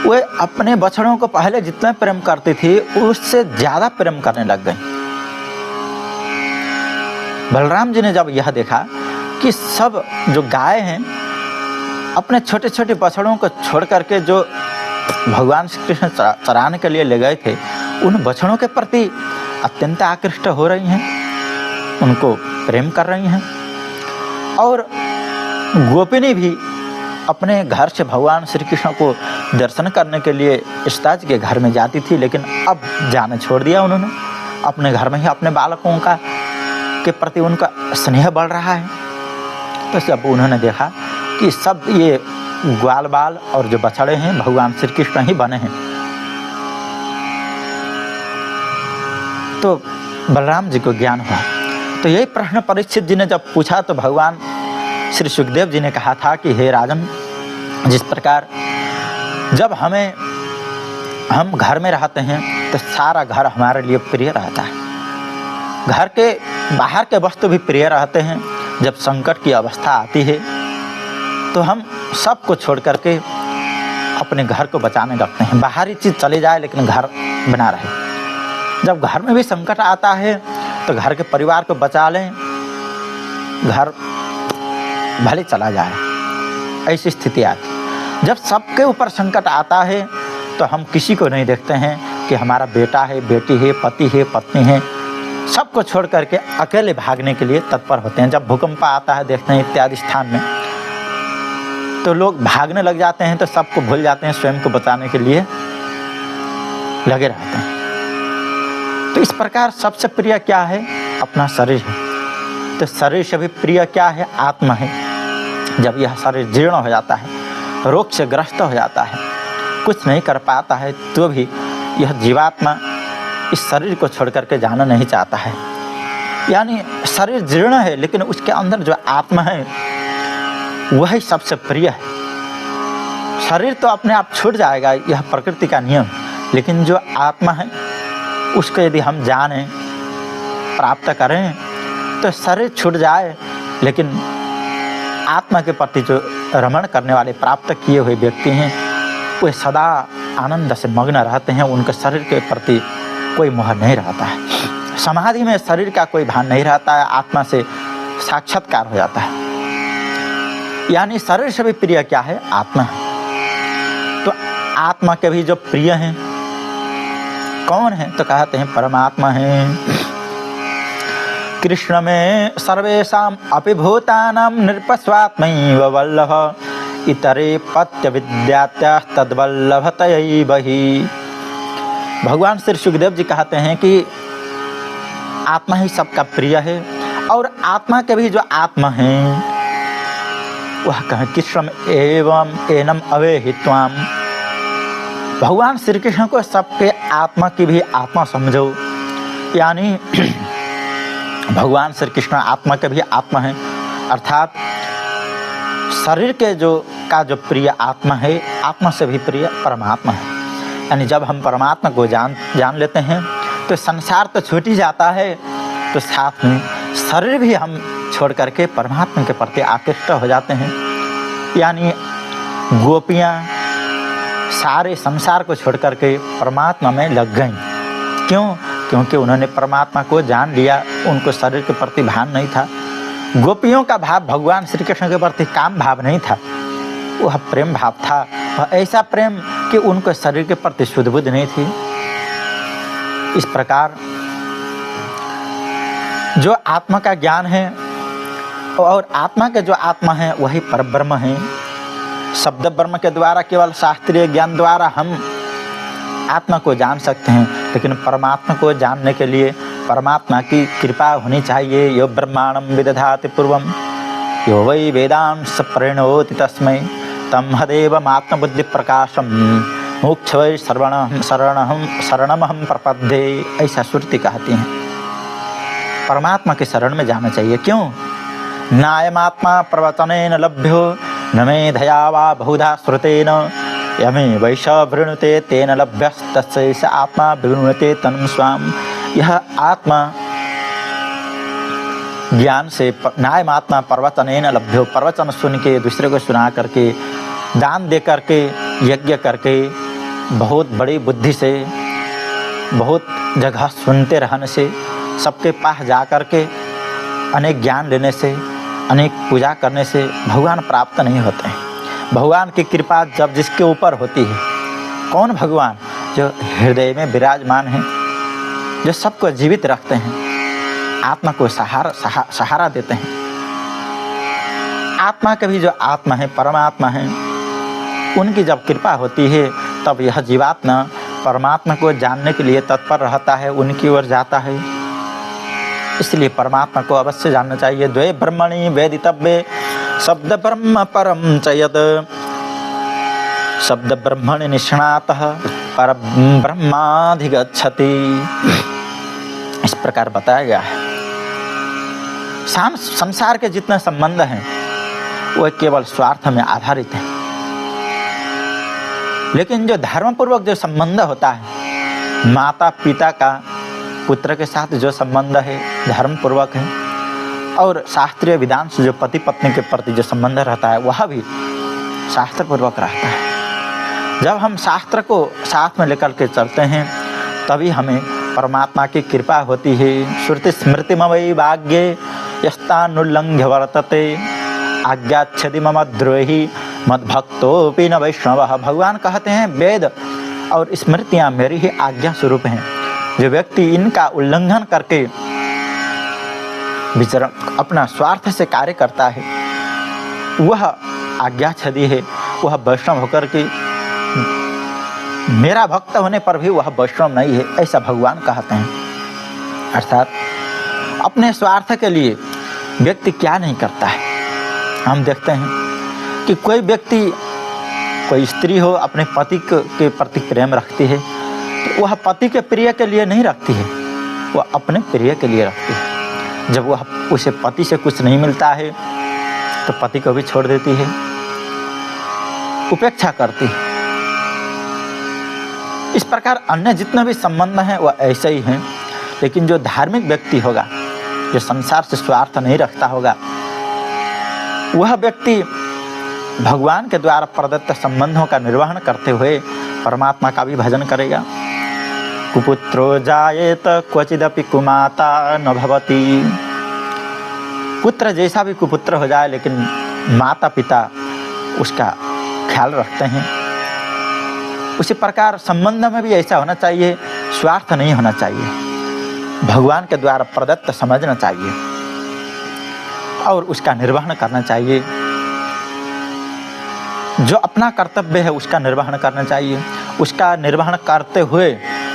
वे अपने बछड़ों को पहले जितना प्रेम करती थी उससे ज़्यादा प्रेम करने लग गई। बलराम जी ने जब यह देखा कि सब जो गाय हैं अपने छोटे छोटे बछड़ों को छोड़ करके जो भगवान श्री कृष्ण चराने के लिए ले गए थे, उन बछड़ों के प्रति अत्यंत आकृष्ट हो रही हैं, उनको प्रेम कर रही हैं। और गोपिनी भी अपने घर से भगवान श्री कृष्ण को दर्शन करने के लिए इष्टाज के घर में जाती थी, लेकिन अब जाना छोड़ दिया उन्होंने। अपने घर में ही अपने बालकों के प्रति उनका स्नेह बढ़ रहा है। तो जब उन्होंने देखा कि सब ये ग्वाल बाल और जो बछड़े हैं भगवान श्री कृष्ण ही बने हैं, तो बलराम जी को ज्ञान हुआ। तो यही प्रश्न परीक्षित जी ने जब पूछा तो भगवान श्री सुखदेव जी ने कहा था कि हे राजन, जिस प्रकार जब हम घर में रहते हैं तो सारा घर हमारे लिए प्रिय रहता है, घर के बाहर के वस्तु भी प्रिय रहते हैं। जब संकट की अवस्था आती है तो हम सब को छोड़ करके अपने घर को बचाने लगते हैं। बाहरी चीज़ चले जाए लेकिन घर बना रहे। जब घर में भी संकट आता है तो घर के परिवार को बचा लें, घर भले चला जाए, ऐसी स्थिति आती। जब सबके ऊपर संकट आता है तो हम किसी को नहीं देखते हैं कि हमारा बेटा है, बेटी है, पति है, पत्नी है, सबको छोड़ करके अकेले भागने के लिए तत्पर होते हैं। जब भूकंप आता है देखते हैं इत्यादि स्थान में, तो लोग भागने लग जाते हैं, तो सबको भूल जाते हैं, स्वयं को बचाने के लिए लगे रहते हैं। तो इस प्रकार सबसे प्रिय क्या है? अपना शरीर है। तो शरीर से भी प्रिय क्या है? आत्मा है। जब यह शरीर जीर्ण हो जाता है, रोग से ग्रस्त हो जाता है, कुछ नहीं कर पाता है, तो भी यह जीवात्मा इस शरीर को छोड़ करके जाना नहीं चाहता है। यानी शरीर जीर्ण है लेकिन उसके अंदर जो आत्मा है वही सबसे प्रिय है। शरीर तो अपने आप छूट जाएगा, यह प्रकृति का नियम, लेकिन जो आत्मा है उसको यदि हम जानें, प्राप्त करें, तो शरीर छूट जाए लेकिन आत्मा के प्रति जो रमण करने वाले प्राप्त किए हुए व्यक्ति हैं वे सदा आनंद से मग्न रहते हैं। उनके शरीर के प्रति कोई मोह नहीं रहता है। समाधि में शरीर का कोई भान नहीं रहता है, आत्मा से साक्षात्कार हो जाता है। यानी शरीर से भी प्रिय क्या है? आत्मा है। तो आत्मा के भी जो प्रिय हैं कौन है? तो कहते हैं परमात्मा है। कृष्ण में सर्वेषां अपि भूतानां निरपस्वात्मैव वल्लभ इतरे पत्य विद्यात्याः तद्वल्लभतयैव हि। भगवान श्री सुखदेव जी कहते हैं कि आत्मा ही सबका प्रिय है, और आत्मा के भी जो आत्मा है वह कहें कृष्ण एवं एनम अवेहित्वाम। भगवान श्री कृष्ण को सबके आत्मा की भी आत्मा समझो। यानी भगवान श्री कृष्ण आत्मा के भी आत्मा है, अर्थात शरीर के जो प्रिय आत्मा है, आत्मा से भी प्रिय परमात्मा है। यानी जब हम परमात्मा को जान लेते हैं तो संसार तो छूट ही जाता है, तो साथ में शरीर भी हम छोड़ करके परमात्मा के प्रति आकृष्ट हो जाते हैं। यानी गोपियाँ सारे संसार को छोड़ करके परमात्मा में लग गईं। क्यों? क्योंकि उन्होंने परमात्मा को जान लिया, उनको शरीर के प्रति भान नहीं था। गोपियों का भाव भगवान श्री कृष्ण के प्रति काम भाव नहीं था, वह प्रेम भाव था। वह ऐसा प्रेम कि उनको शरीर के प्रति शुद्ध बुद्ध नहीं थी। इस प्रकार जो आत्मा का ज्ञान है, और आत्मा के जो आत्मा है वही परब्रह्म है। शब्द ब्रह्म के द्वारा, केवल शास्त्रीय ज्ञान द्वारा हम आत्मा को जान सकते हैं, लेकिन परमात्मा को जानने के लिए परमात्मा की कृपा होनी चाहिए। यो ब्रह्मांडं विदधाति पूर्वं यो वै वेदांस प्रणोति तस्मै तमहदेवम् आत्मबुद्धि प्रकाशम मोक्ष वै शरणमहं प्रपद्ये। ऐसा श्रुति कहती हैं। परमात्मा के शरण में जाना चाहिए। क्यों? नायमात्मा प्रवचनेन लभ्यो न मेधया वा बहुधा श्रुतेन यमे वैश वृणुते तेन लभ्यस्तस्य आत्मा वृणुते तन्म स्वाम। यह आत्मा ज्ञान से, नायमात्मा प्रवचनेन लभ्यो, प्रवचन सुन के, दूसरे को सुना करके, दान दे करके, यज्ञ करके, बहुत बड़ी बुद्धि से, बहुत जगह सुनते रहने से, सबके पास जा करके अनेक ज्ञान लेने से, अनेक पूजा करने से भगवान प्राप्त नहीं होते हैं। भगवान की कृपा जब जिसके ऊपर होती है, कौन भगवान? जो हृदय में विराजमान है, जो सबको जीवित रखते हैं, आत्मा को सहारा देते हैं। आत्मा के भी जो आत्मा है, परमात्मा है, उनकी जब कृपा होती है तब यह जीवात्मा परमात्मा को जानने के लिए तत्पर रहता है, उनकी ओर जाता है। इसलिए परमात्मा को अवश्य जानना चाहिए। द्वे ब्रह्मणि वेदितव्ये शब्द ब्रह्म परम च यत् शब्द ब्रह्मणि निष्णातः पर ब्रह्माधिगच्छति। इस प्रकार बताया गया है। संसार के जितने संबंध हैं वह केवल स्वार्थ में आधारित है, लेकिन जो धर्म पूर्वक जो संबंध होता है, माता पिता का पुत्र के साथ जो संबंध है धर्म पूर्वक है, और शास्त्रीय विधान से जो पति पत्नी के प्रति जो संबंध रहता है वह भी शास्त्र पूर्वक रहता है। जब हम शास्त्र को साथ में लेकर के चलते हैं तभी हमें परमात्मा की कृपा होती है। श्रुति स्मृतिमवै भाग्ये यस्तानुल्लंघ्य वर्तते आज्ञाच्छति मम द्रोही मद्भक्तोऽपि न वैष्णवः। भगवान कहते हैं वेद और स्मृतियाँ मेरी ही आज्ञा स्वरूप हैं। जो व्यक्ति इनका उल्लंघन करके विचरण अपना स्वार्थ से कार्य करता है वह आज्ञाच्छति है, वह वैष्णव होकर के मेरा भक्त होने पर भी वह वैष्णव नहीं है, ऐसा भगवान कहते हैं। अर्थात अपने स्वार्थ के लिए व्यक्ति क्या नहीं करता है। हम देखते हैं कि कोई व्यक्ति, कोई स्त्री हो अपने पति के प्रति प्रेम रखती है तो वह पति के प्रिय के लिए नहीं रखती है, वह अपने प्रिय के लिए रखती है। जब वह उसे पति से कुछ नहीं मिलता है तो पति को भी छोड़ देती है, उपेक्षा करती है। इस प्रकार अन्य जितने भी संबंध हैं वह ऐसे ही हैं, लेकिन जो धार्मिक व्यक्ति होगा, जो संसार से स्वार्थ नहीं रखता होगा, वह व्यक्ति भगवान के द्वारा प्रदत्त संबंधों का निर्वहन करते हुए परमात्मा का भी भजन करेगा। कुपुत्रो जायेत क्वचिदपि कुमाता न भवति। पुत्र जैसा भी कुपुत्र हो जाए लेकिन माता पिता उसका ख्याल रखते हैं। उसी प्रकार संबंध में भी ऐसा होना चाहिए, स्वार्थ नहीं होना चाहिए, भगवान के द्वारा प्रदत्त समझना चाहिए और उसका निर्वहन करना चाहिए। जो अपना कर्तव्य है उसका निर्वहन करना चाहिए, उसका निर्वहन करते हुए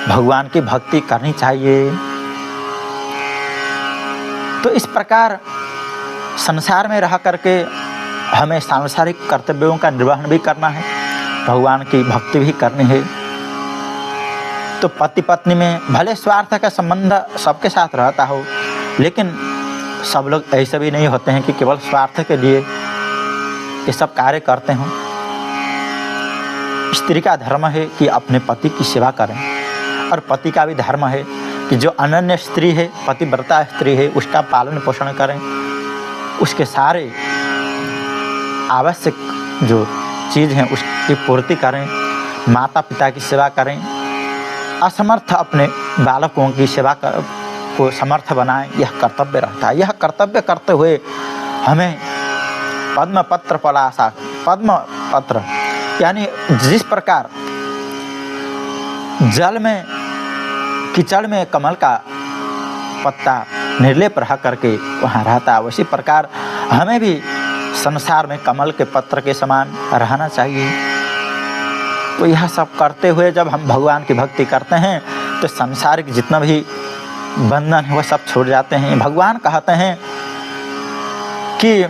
भगवान की भक्ति करनी चाहिए। तो इस प्रकार संसार में रह करके हमें सांसारिक कर्तव्यों का निर्वहन भी करना है, भगवान की भक्ति भी करनी है। तो पति पत्नी में भले स्वार्थ का संबंध सबके साथ रहता हो, लेकिन सब लोग ऐसे भी नहीं होते हैं कि केवल स्वार्थ के लिए ये सब कार्य करते हों। स्त्री का धर्म है कि अपने पति की सेवा करें, और पति का भी धर्म है कि जो अनन्य स्त्री है, पतिव्रता स्त्री है, उसका पालन पोषण करें, उसके सारे आवश्यक जो चीज़ हैं उसकी पूर्ति करें, माता पिता की सेवा करें, असमर्थ अपने बालकों की सेवा को समर्थ बनाएं। यह कर्तव्य रहता है। यह कर्तव्य करते हुए हमें पद्मपत्र पलासा, पद्मपत्र यानी जिस प्रकार जल में कीचड़ में कमल का पत्ता निर्लेप रह करके वहाँ रहता है, उसी प्रकार हमें भी संसार में कमल के पत्र के समान रहना चाहिए। तो यह सब करते हुए जब हम भगवान की भक्ति करते हैं तो संसारिक जितना भी बंधन है वह सब छूट जाते हैं। भगवान कहते हैं कि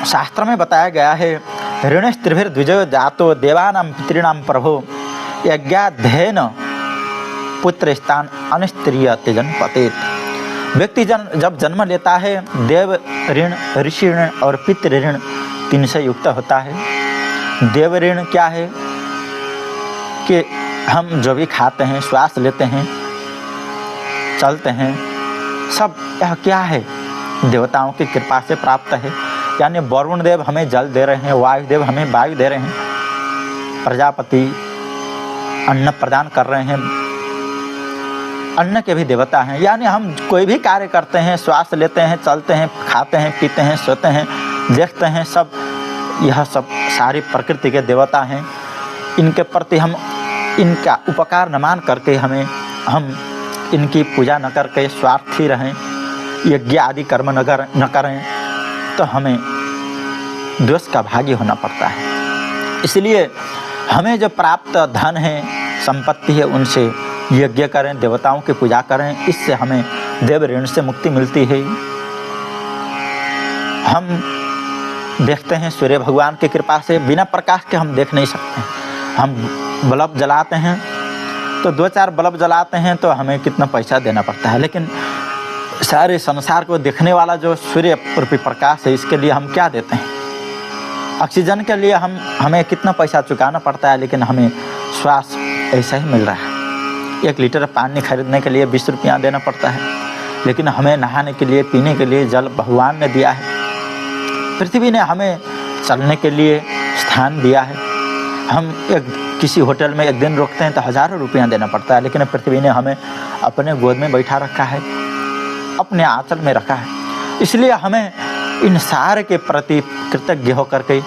शास्त्र में बताया गया है, ऋणस्त्रिभिर्द्विजो जातो देवानां पितॄणां प्रभो यज्ञाध्ययन पुत्र स्थान अनिस्त्रीयते जन्मपतेत। व्यक्ति जब जन्म लेता है देव ऋण, ऋषि ऋण और पितृ ऋण तीन से युक्त होता है। देव ऋण क्या है कि हम जो भी खाते हैं, श्वास लेते हैं, चलते हैं, सब यह क्या है, देवताओं की कृपा से प्राप्त है। यानी वरुण देव हमें जल दे रहे हैं, वायुदेव हमें वायु दे रहे हैं, प्रजापति अन्न प्रदान कर रहे हैं, अन्न के भी देवता हैं। यानी हम कोई भी कार्य करते हैं, श्वास लेते हैं, चलते हैं, खाते हैं, पीते हैं, सोते हैं, देखते हैं, सब यह सब सारी प्रकृति के देवता हैं। इनके प्रति हम इनका उपकार न मान करके हम इनकी पूजा न करके स्वार्थी रहें, यज्ञ आदि कर्म न करें तो हमें दोष का भागी होना पड़ता है। इसलिए हमें जो प्राप्त धन है, संपत्ति है, उनसे यज्ञ करें, देवताओं की पूजा करें, इससे हमें देव ऋण से मुक्ति मिलती है। हम देखते हैं सूर्य भगवान की कृपा से बिना प्रकाश के हम देख नहीं सकते। हम बल्ब जलाते हैं तो 2-4 बल्ब जलाते हैं तो हमें कितना पैसा देना पड़ता है, लेकिन सारे संसार को देखने वाला जो सूर्य रूपी प्रकाश है, इसके लिए हम क्या देते हैं? ऑक्सीजन के लिए हमें कितना पैसा चुकाना पड़ता है, लेकिन हमें श्वास ऐसा ही मिल रहा है। 1 लीटर पानी खरीदने के लिए 20 रुपया देना पड़ता है, लेकिन हमें नहाने के लिए, पीने के लिए जल भगवान ने दिया है। पृथ्वी ने हमें चलने के लिए स्थान दिया है। हम किसी होटल में एक दिन रुकते हैं तो हज़ारों रुपया देना पड़ता है, लेकिन पृथ्वी ने हमें अपने गोद में बैठा रखा है, अपने आंचल में रखा है। इसलिए हमें इन सारे के प्रति कृतज्ञ होकर के,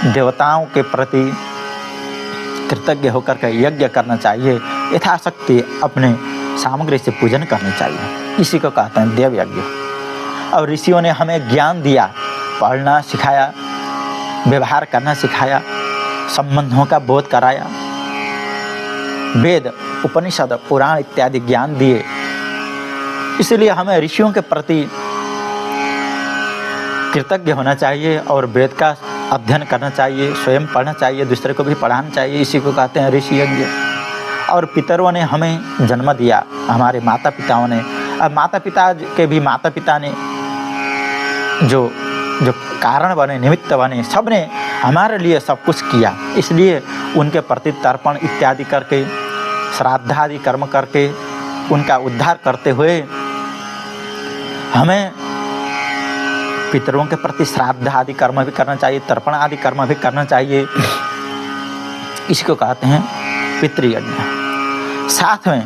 देवताओं के प्रति कृतज्ञ होकर के यज्ञ करना चाहिए। यथाशक्ति अपने सामग्री से पूजन करनी चाहिए। इसी को कहते हैं देव यज्ञ। और ऋषियों ने हमें ज्ञान दिया, पढ़ना सिखाया, व्यवहार करना सिखाया, संबंधों का बोध कराया, वेद, उपनिषद, पुराण इत्यादि ज्ञान दिए। इसलिए हमें ऋषियों के प्रति कृतज्ञ होना चाहिए और वेद का अध्ययन करना चाहिए, स्वयं पढ़ना चाहिए, दूसरे को भी पढ़ाना चाहिए। इसी को कहते हैं ऋषि यज्ञ। और पितरों ने हमें जन्म दिया, हमारे माता पिताओं ने। अब माता पिता के भी माता पिता ने जो कारण बने, निमित्त बने, सब ने हमारे लिए सब कुछ किया। इसलिए उनके प्रति तर्पण इत्यादि करके, श्राद्ध आदि कर्म करके उनका उद्धार करते हुए हमें पितरों के प्रति श्राद्ध आदि कर्म भी करना चाहिए, तर्पण आदि कर्म भी करना चाहिए। इसको कहते हैं पितृयज्ञ। साथ में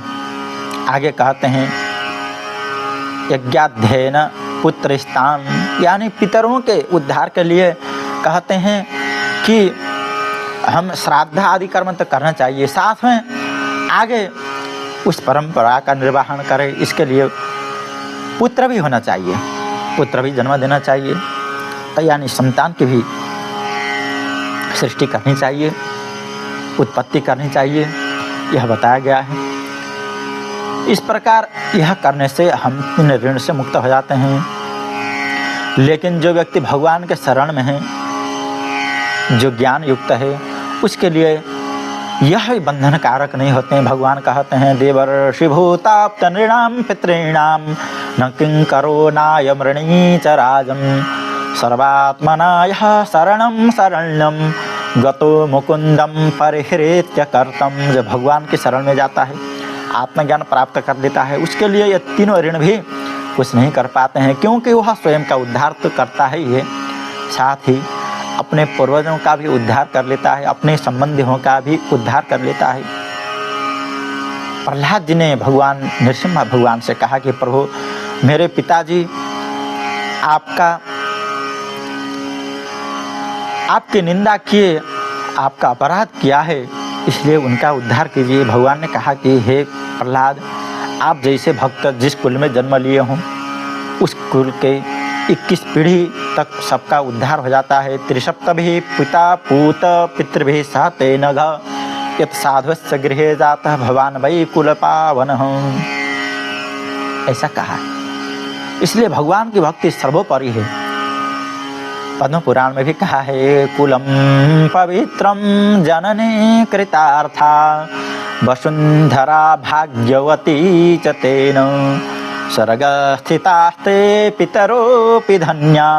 आगे कहते हैं यज्ञाध्ययन पुत्रस्तान, यानी पितरों के उद्धार के लिए कहते हैं कि हम श्राद्ध आदि कर्म तो करना चाहिए, साथ में आगे उस परंपरा का निर्वहन करें। इसके लिए पुत्र भी होना चाहिए, पुत्र भी जन्म देना चाहिए, यानी संतान की भी सृष्टि करनी चाहिए, उत्पत्ति करनी चाहिए, यह बताया गया है। इस प्रकार यह करने से हम इन ऋण से मुक्त हो जाते हैं। लेकिन जो व्यक्ति भगवान के शरण में है, जो ज्ञान युक्त है, उसके लिए यह बंधन कारक नहीं होते हैं। भगवान कहते हैं देवर्षि भूताप्त नृणाम पितॄणाम न किंकरो नायम ऋणीचराजम सर्वात्मना यः शरणं शरण्यं गतो मुकुंदम परिहृत्य कर्तम। जब भगवान की शरण में जाता है, आत्मज्ञान प्राप्त कर लेता है, उसके लिए ये तीनों ऋण भी कुछ नहीं कर पाते हैं, क्योंकि वह स्वयं का उद्धार तो करता ही है, साथ ही अपने पूर्वजों का भी उद्धार कर लेता है, अपने संबंधियों का भी उद्धार कर लेता है। प्रहलाद जी ने भगवान नरसिम्हा भगवान से कहा कि प्रभु, मेरे पिताजी आपकी निंदा किए, आपका अपराध किया है, इसलिए उनका उद्धार कीजिए। भगवान ने कहा कि हे प्रहलाद, आप जैसे भक्त जिस कुल में जन्म लिए हों, उस कुल के 21 पीढ़ी तक सबका उद्धार हो जाता है। त्रिसप्तभिः पिता पूत पितृभिः सह तेन घ यत् साधुस्य गृहे जातः भवान् वै कुल पावनः, ऐसा कहा है। इसलिए भगवान की भक्ति सर्वोपरि है। पद्म पुराण में भी कहा है कुलम पवित्रम जननी कृतार्था वसुंधरा भाग्यवती च तेन स्वर्गस्थितास्ते पितरोऽपि धन्या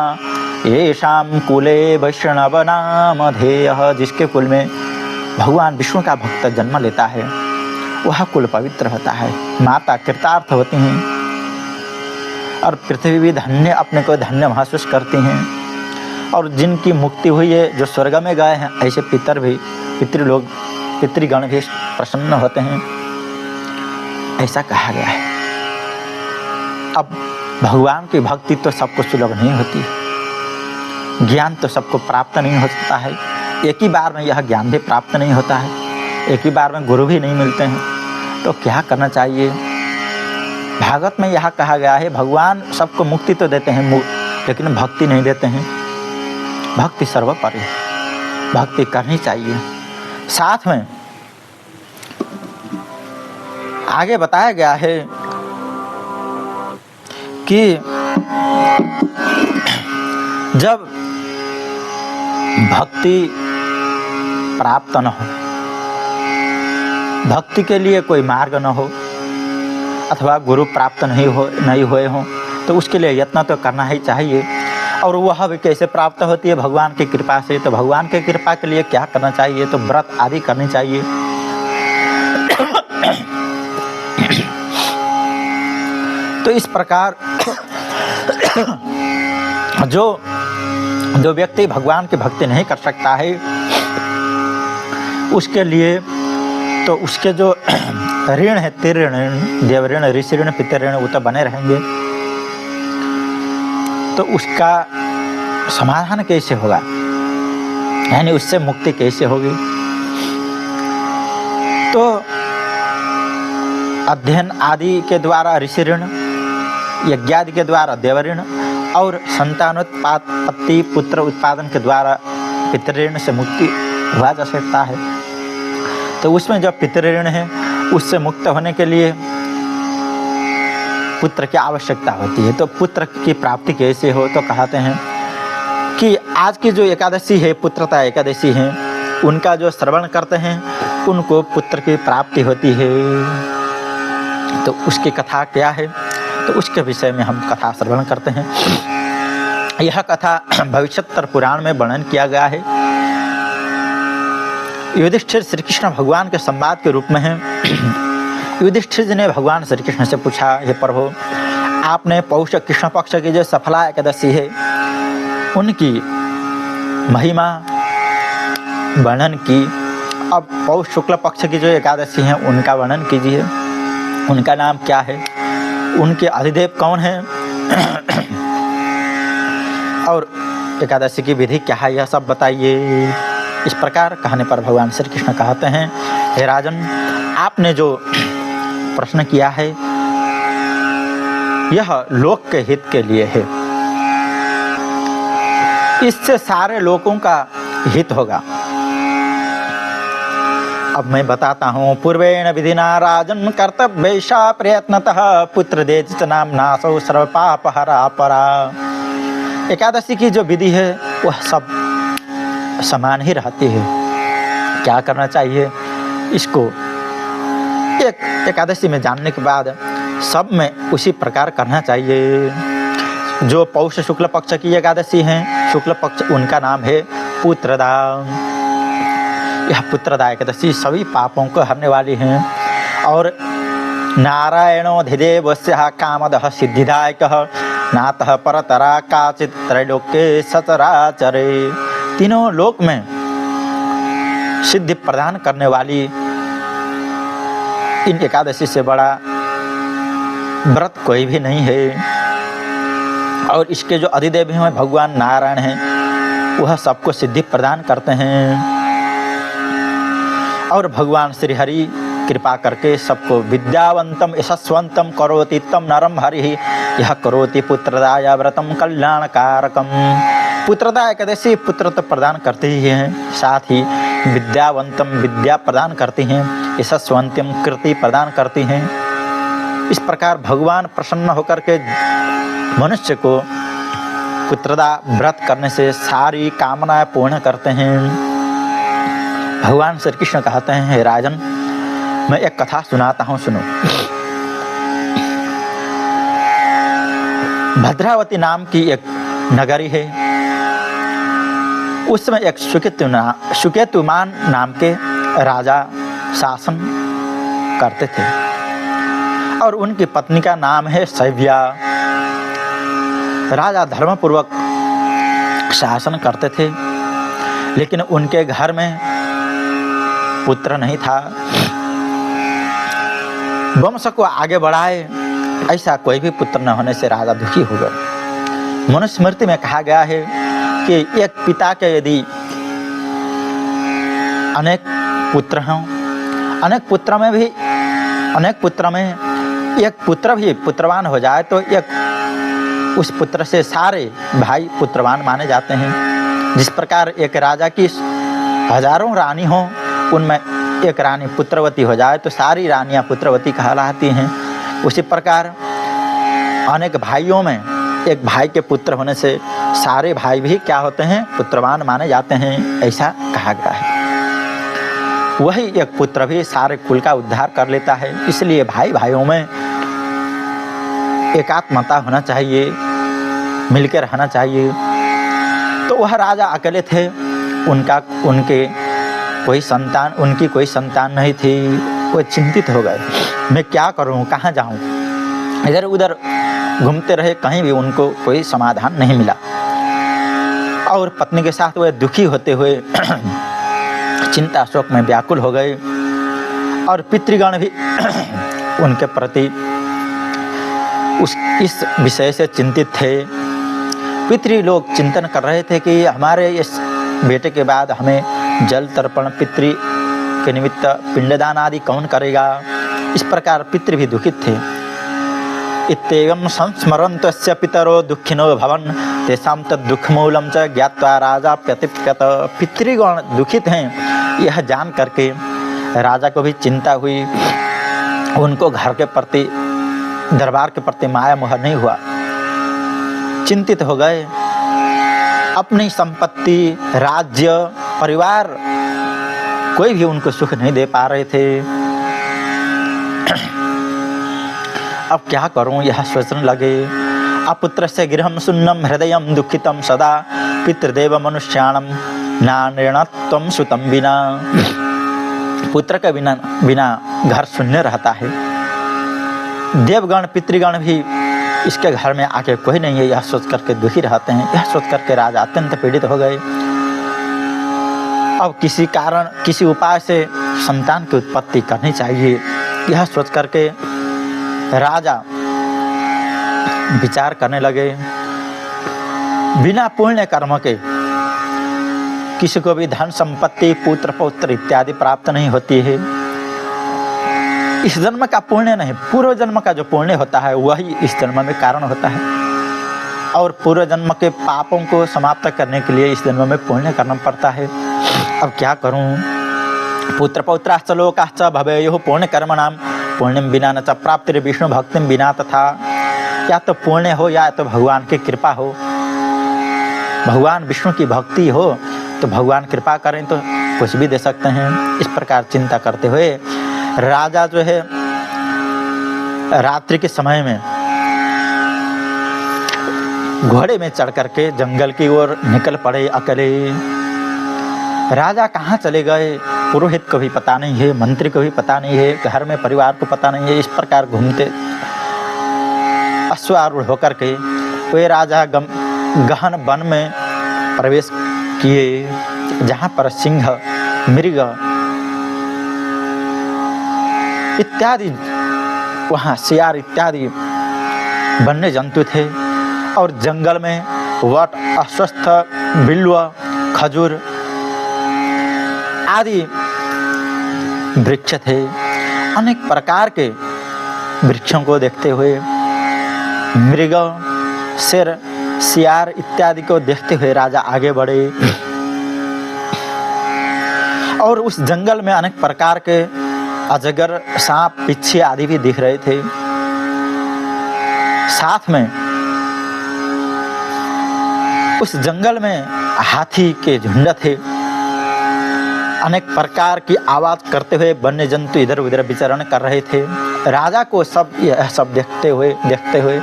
येषां कुले वैष्णव नामधेयः। जिसके कुल में भगवान विष्णु का भक्त जन्म लेता है, वह कुल पवित्र होता है, माता कृतार्थ होती हैं और पृथ्वी भी धन्य, अपने को धन्य महसूस करती हैं। और जिनकी मुक्ति हुई है, जो स्वर्ग में गए हैं, ऐसे पितृगण भी प्रसन्न होते हैं, ऐसा कहा गया है। अब भगवान की भक्ति तो सबको सुलभ नहीं होती, ज्ञान तो सबको प्राप्त नहीं होता है, एक ही बार में यह ज्ञान भी प्राप्त नहीं होता है, एक ही बार में गुरु भी नहीं मिलते हैं। तो क्या करना चाहिए? भागवत में यह कहा गया है भगवान सबको मुक्ति तो देते हैं, लेकिन भक्ति नहीं देते हैं। भक्ति सर्वोपरि, भक्ति करनी चाहिए। साथ में आगे बताया गया है कि जब भक्ति प्राप्त न हो, भक्ति के लिए कोई मार्ग न हो, अथवा गुरु प्राप्त नहीं हुए हों, तो उसके लिए यत्न तो करना ही चाहिए। और वह भी कैसे प्राप्त होती है? भगवान की कृपा से। तो भगवान की कृपा के लिए क्या करना चाहिए? तो व्रत आदि करनी चाहिए। तो इस प्रकार जो व्यक्ति भगवान की भक्ति नहीं कर सकता है, उसके लिए तो उसके जो ऋण है, तिर ऋण, देव ऋण, ऋषि ऋण, पितर ऋण, वो तो बने रहेंगे। तो उसका समाधान कैसे होगा, यानी उससे मुक्ति कैसे होगी? तो अध्ययन आदि के द्वारा ऋषि ऋण, यज्ञादि के द्वारा देव ऋण, और संतानोत्पत्ति पुत्र उत्पादन के द्वारा पितृ ऋण से मुक्ति हुआ जा सकता है। तो उसमें जो पितृ ऋण है, उससे मुक्त होने के लिए पुत्र की आवश्यकता होती है। तो पुत्र की प्राप्ति कैसे हो? तो कहते हैं कि आज की जो एकादशी है, पुत्रता एकादशी है, उनका जो श्रवण करते हैं उनको पुत्र की प्राप्ति होती है। तो उसकी कथा क्या है? तो उसके विषय में हम कथा श्रवण करते हैं। यह कथा भविष्योत्तर पुराण में वर्णन किया गया है। युधिष्ठिर श्री कृष्ण भगवान के संवाद के रूप में है। युधिष्ठिर जी ने भगवान श्री कृष्ण से पूछा, हे प्रभु, आपने पौष कृष्ण पक्ष की जो सफला एकादशी है उनकी महिमा वर्णन की। अब पौष शुक्ल पक्ष की जो एकादशी है उनका वर्णन कीजिए। उनका नाम क्या है, उनके अधिदेव कौन है, और एकादशी की विधि क्या है, यह सब बताइए। इस प्रकार कहने पर भगवान श्री कृष्ण कहते हैं, हे राजन, आपने जो प्रश्न किया है यह लोक के हित के लिए है। इससे सारे लोगों का हित होगा। अब मैं बताता हूँ। पूर्वेण विधिना राजन कर्तव्यैषा प्रयत्नतः पुत्र देजित नाम नासौ सर्व पाप हरा परा। एकादशी की जो विधि है वह सब समान ही रहती है। क्या करना चाहिए? इसको एक एकादशी में जानने के बाद सब में उसी प्रकार करना चाहिए। जो पौष शुक्ल पक्ष की एकादशी है, शुक्ल पक्ष, उनका नाम है पुत्रदा। यह पुत्रदा एकादशी सभी पापों को हरने वाली है। और नारायणोऽधिदेवस्य कामदः सिद्धिदायकः नातः परतरा काचित् त्रैलोक्ये सचराचरे। तीनों लोक में सिद्धि प्रदान करने वाली इन एकादशी से बड़ा व्रत कोई भी नहीं है। और इसके जो अधिदेव हैं भगवान नारायण हैं, वह सबको सिद्धि प्रदान करते हैं। और भगवान श्री हरि कृपा करके सबको विद्यावंतम यशस्वंतम करोति तम नरम हरि यह करोति पुत्रदाय व्रतम कल्याणकारकम। पुत्रदा एकादशी पुत्र तो प्रदान करते ही हैं, साथ ही विद्यावंतम विद्या प्रदान करती हैं, यशस्वंतम कीर्ति प्रदान करती हैं। इस प्रकार भगवान प्रसन्न होकर के मनुष्य को पुत्रदा व्रत करने से सारी कामनाएं पूर्ण करते हैं। भगवान श्री कृष्ण कहते हैं, हे राजन, मैं एक कथा सुनाता हूँ, सुनो। भद्रावती नाम की एक नगरी है। उस समय एक सुकेतुमान नाम के राजा शासन करते थे और उनकी पत्नी का नाम है शैव्या। राजा धर्मपूर्वक शासन करते थे, लेकिन उनके घर में पुत्र नहीं था। वंश को आगे बढ़ाए ऐसा कोई भी पुत्र न होने से राजा दुखी हो गए। मनुस्मृति में कहा गया है कि एक पिता के यदि अनेक पुत्र हों, अनेक पुत्र में एक पुत्र भी पुत्रवान हो जाए तो एक उस पुत्र से सारे भाई पुत्रवान माने जाते हैं। जिस प्रकार एक राजा की हजारों रानी हो, उनमें एक रानी पुत्रवती हो जाए तो सारी रानियां पुत्रवती कहलाती हैं। उसी प्रकार अनेक भाइयों में एक भाई के पुत्र होने से सारे भाई भी क्या होते हैं, पुत्रवान माने जाते हैं, ऐसा कहा गया है। वही एक पुत्र भी सारे कुल का उद्धार कर लेता है। इसलिए भाई भाइयों में एकात्मता होना चाहिए, मिलकर रहना चाहिए। तो वह राजा अकेले थे, उनकी कोई संतान नहीं थी। वो चिंतित हो गए, मैं क्या करूं, कहाँ जाऊं। इधर उधर घूमते रहे, कहीं भी उनको कोई समाधान नहीं मिला। और पत्नी के साथ वह दुखी होते हुए चिंता शोक में व्याकुल हो गए। और पितृगण भी उनके प्रति इस विषय से चिंतित थे। पितृ लोग चिंतन कर रहे थे कि हमारे इस बेटे के बाद हमें जल तर्पण पितृ के निमित्त पिंडदान आदि कौन करेगा। इस प्रकार पितृ भी दुखित थे। इत्येवं संस्मरन्तस्य पितरो दुःखिनो भवन तेषां तद्दुःखमूलं च ज्ञात्वा राजा व्यतिप्यत। पितृगण दुखित हैं, यह जान करके राजा को भी चिंता हुई। उनको घर के प्रति, दरबार के प्रति माया मोह नहीं हुआ, चिंतित हो गए। अपनी संपत्ति, राज्य, परिवार, कोई भी उनको सुख नहीं दे पा रहे थे। अब क्या करूं, यह सोचने लगे। अपुत्रस्य गृहं शून्यं हृदयं दुःखितं सदा पितृदेव मनुष्याणं नानृणत्वं सुतं विना। पुत्र के बिना घर शून्य रहता है। देवगण पितृगण भी इसके घर में आके कोई नहीं है, यह सोच करके दुखी रहते हैं। यह सोच करके राजा अत्यंत पीड़ित हो गए। अब किसी कारण, किसी उपाय से संतान की उत्पत्ति करनी चाहिए, यह सोच करके राजा विचार करने लगे। बिना पुण्य कर्म के किसी को भी धन संपत्ति, पुत्र पौत्र इत्यादि प्राप्त नहीं होती है। इस जन्म का पुण्य नहीं, पूर्व जन्म का जो पुण्य होता है वही इस जन्म में कारण होता है। और पूर्व जन्म के पापों को समाप्त करने के लिए इस जन्म में पुण्य करना पड़ता है। अब क्या करूं। पुत्र पौत्राश्च लोकाश्च भवेयुः पुण्य कर्मणां पुण्यम बिना न च प्राप्ति विष्णु भक्तिम बिना तथा। या तो पुण्य हो या तो भगवान की कृपा हो। भगवान विष्णु की भक्ति हो तो भगवान कृपा करें तो कुछ भी दे सकते हैं। इस प्रकार चिंता करते हुए राजा जो है रात्रि के समय में घोड़े में चढ़ करके जंगल की ओर निकल पड़े अकेले। राजा कहाँ चले गए, पुरोहित को भी पता नहीं है, मंत्री को भी पता नहीं है, घर में परिवार को पता नहीं है। इस प्रकार घूमते अश्वारूढ़ होकर के वे राजा गहन वन में प्रवेश किए, जहाँ पर सिंह, मृग इत्यादि, वहाँ सियार इत्यादि वन्य जंतु थे। और जंगल में वट, अश्वत्थ, बिल्व, खजूर आदि वृक्ष थे। अनेक प्रकार के वृक्षों को देखते हुए मृग, शेर, सियार इत्यादि को देखते हुए राजा आगे बढ़े। और उस जंगल में अनेक प्रकार के अजगर, सांप, बिच्छू आदि भी दिख रहे थे। साथ में उस जंगल में हाथी के झुंड थे। अनेक प्रकार की आवाज करते हुए वन्य जंतु इधर उधर विचरण कर रहे थे। राजा को यह सब देखते हुए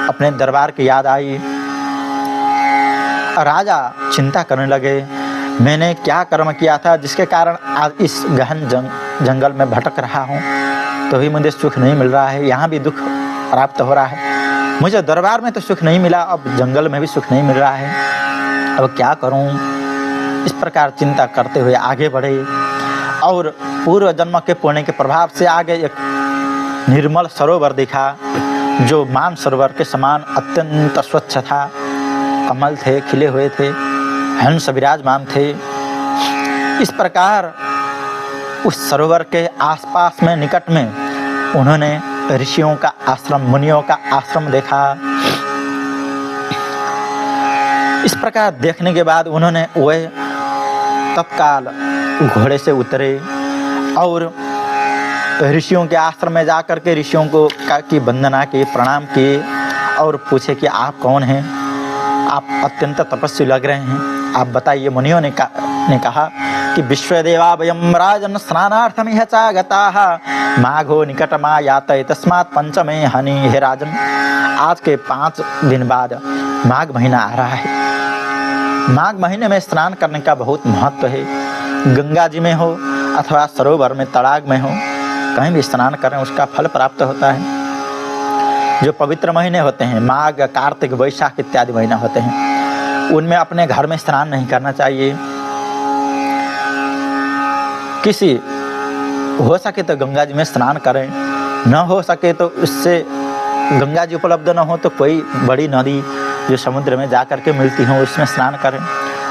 अपने दरबार की याद आई। राजा चिंता करने लगे, मैंने क्या कर्म किया था जिसके कारण आज इस गहन जंगल में भटक रहा हूँ, तो भी मुझे सुख नहीं मिल रहा है। यहाँ भी दुख प्राप्त हो रहा है। मुझे दरबार में तो सुख नहीं मिला, अब जंगल में भी सुख नहीं मिल रहा है। अब क्या करूं। इस प्रकार चिंता करते हुए आगे बढ़े। और पूर्व जन्म के पुण्य के प्रभाव से आगे एक निर्मल सरोवर दिखा, जो मान सरोवर के समान अत्यंत स्वच्छ था। कमल थे, खिले हुए थे, हंस विराजमान थे। इस प्रकार उस सरोवर के आसपास में, निकट में उन्होंने ऋषियों का आश्रम, मुनियों का आश्रम देखा। इस प्रकार देखने के बाद उन्होंने वह तत्काल घोड़े से उतरे और ऋषियों के आश्रम में जाकर के ऋषियों को की वंदना की, प्रणाम किए और पूछे कि आप कौन हैं, आप अत्यंत तपस्वी लग रहे हैं, आप बताइए। मुनियों ने कहा कि विश्वदेवा वयं राजन् स्नानार्थमिह चागताः माघो निकटमायाते तस्मात् पंचमे हनि। हे राजन, आज के 5 दिन बाद माघ महीना आ रहा है। माघ महीने में स्नान करने का बहुत महत्व है। गंगा जी में हो अथवा सरोवर में, तड़ाग में हो, कहीं भी स्नान करें उसका फल प्राप्त होता है। जो पवित्र महीने होते हैं, माघ, कार्तिक, वैशाख इत्यादि महीना होते हैं, उनमें अपने घर में स्नान नहीं करना चाहिए। किसी हो सके तो गंगा जी में स्नान करें, न हो सके तो उससे गंगा जी उपलब्ध न हो तो कोई बड़ी नदी जो समुद्र में जा कर के मिलती हो उसमें स्नान करें।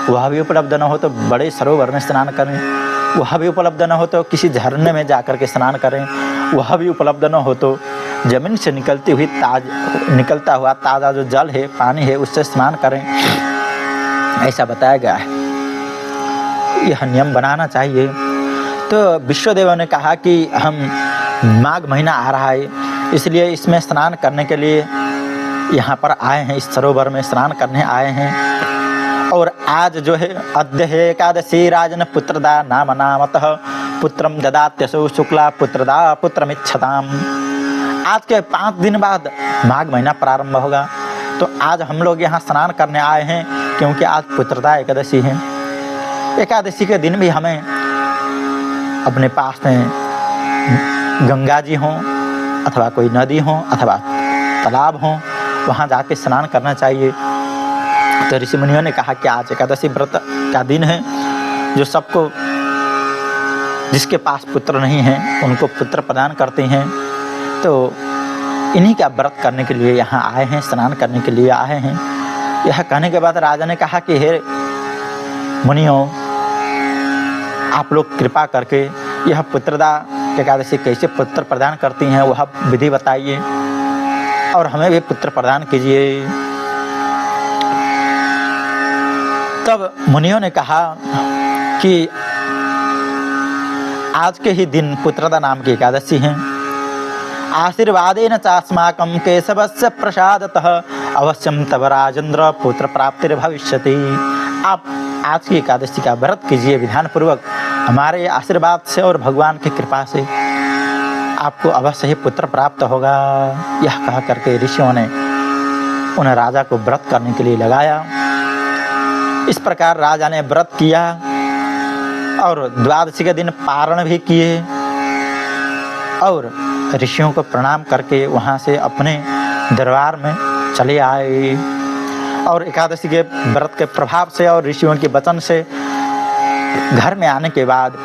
वह भी उपलब्ध न हो तो बड़े सरोवर में स्नान करें। वह भी उपलब्ध न हो तो किसी झरने में जा कर के स्नान करें। वह भी उपलब्ध न हो तो जमीन से निकलता हुआ ताज़ा जो जल है, पानी है, उससे स्नान करें। ऐसा बताया गया है। यह नियम बनाना चाहिए। तो विश्वदेव ने कहा कि हम माघ महीना आ रहा है, इसलिए इसमें स्नान करने के लिए यहाँ पर आए हैं, इस सरोवर में स्नान करने आए हैं। और आज जो है अद्य है एकादशी राजन पुत्रदा नाम नामतः पुत्रम ददात्यसो शुक्ला पुत्रदा पुत्रमिच्छताम। आज के 5 दिन बाद माघ महीना प्रारंभ होगा। तो आज हम लोग यहाँ स्नान करने आए हैं क्योंकि आज पुत्रदा एकादशी है। एकादशी के दिन भी हमें अपने पास में गंगा जी हों अथवा कोई नदी हो अथवा तालाब हो, वहाँ जाके स्नान करना चाहिए। तो ऋषि मुनियों ने कहा कि आज एकादशी व्रत का दिन है। जो सबको, जिसके पास पुत्र नहीं है उनको पुत्र प्रदान करते हैं। तो इन्हीं का व्रत करने के लिए यहाँ आए हैं, स्नान करने के लिए आए हैं। यह कहने के बाद राजा ने कहा कि हे मुनियों, आप लोग कृपा करके यह पुत्रदा एकादशी कैसे पुत्र प्रदान करती हैं वह विधि बताइए और हमें भी पुत्र प्रदान कीजिए। तब मुनियों ने कहा कि आज के ही दिन पुत्रदा नाम की एकादशी है। आशीर्वादेन चास्माकं केशवस्य प्रसादतः अवश्यम तव राजेंद्र पुत्र प्राप्तिर्भविष्यति। आप आज की एकादशी का व्रत कीजिए विधान पूर्वक, हमारे आशीर्वाद से और भगवान की कृपा से आपको अवश्य ही पुत्र प्राप्त होगा। यह कहा करके ऋषियों ने उन राजा को व्रत करने के लिए लगाया। इस प्रकार राजा ने व्रत किया और द्वादशी के दिन पारण भी किए और ऋषियों को प्रणाम करके वहाँ से अपने दरबार में चले आए। और एकादशी के व्रत के प्रभाव से और ऋषियों के वचन से घर में आने के बाद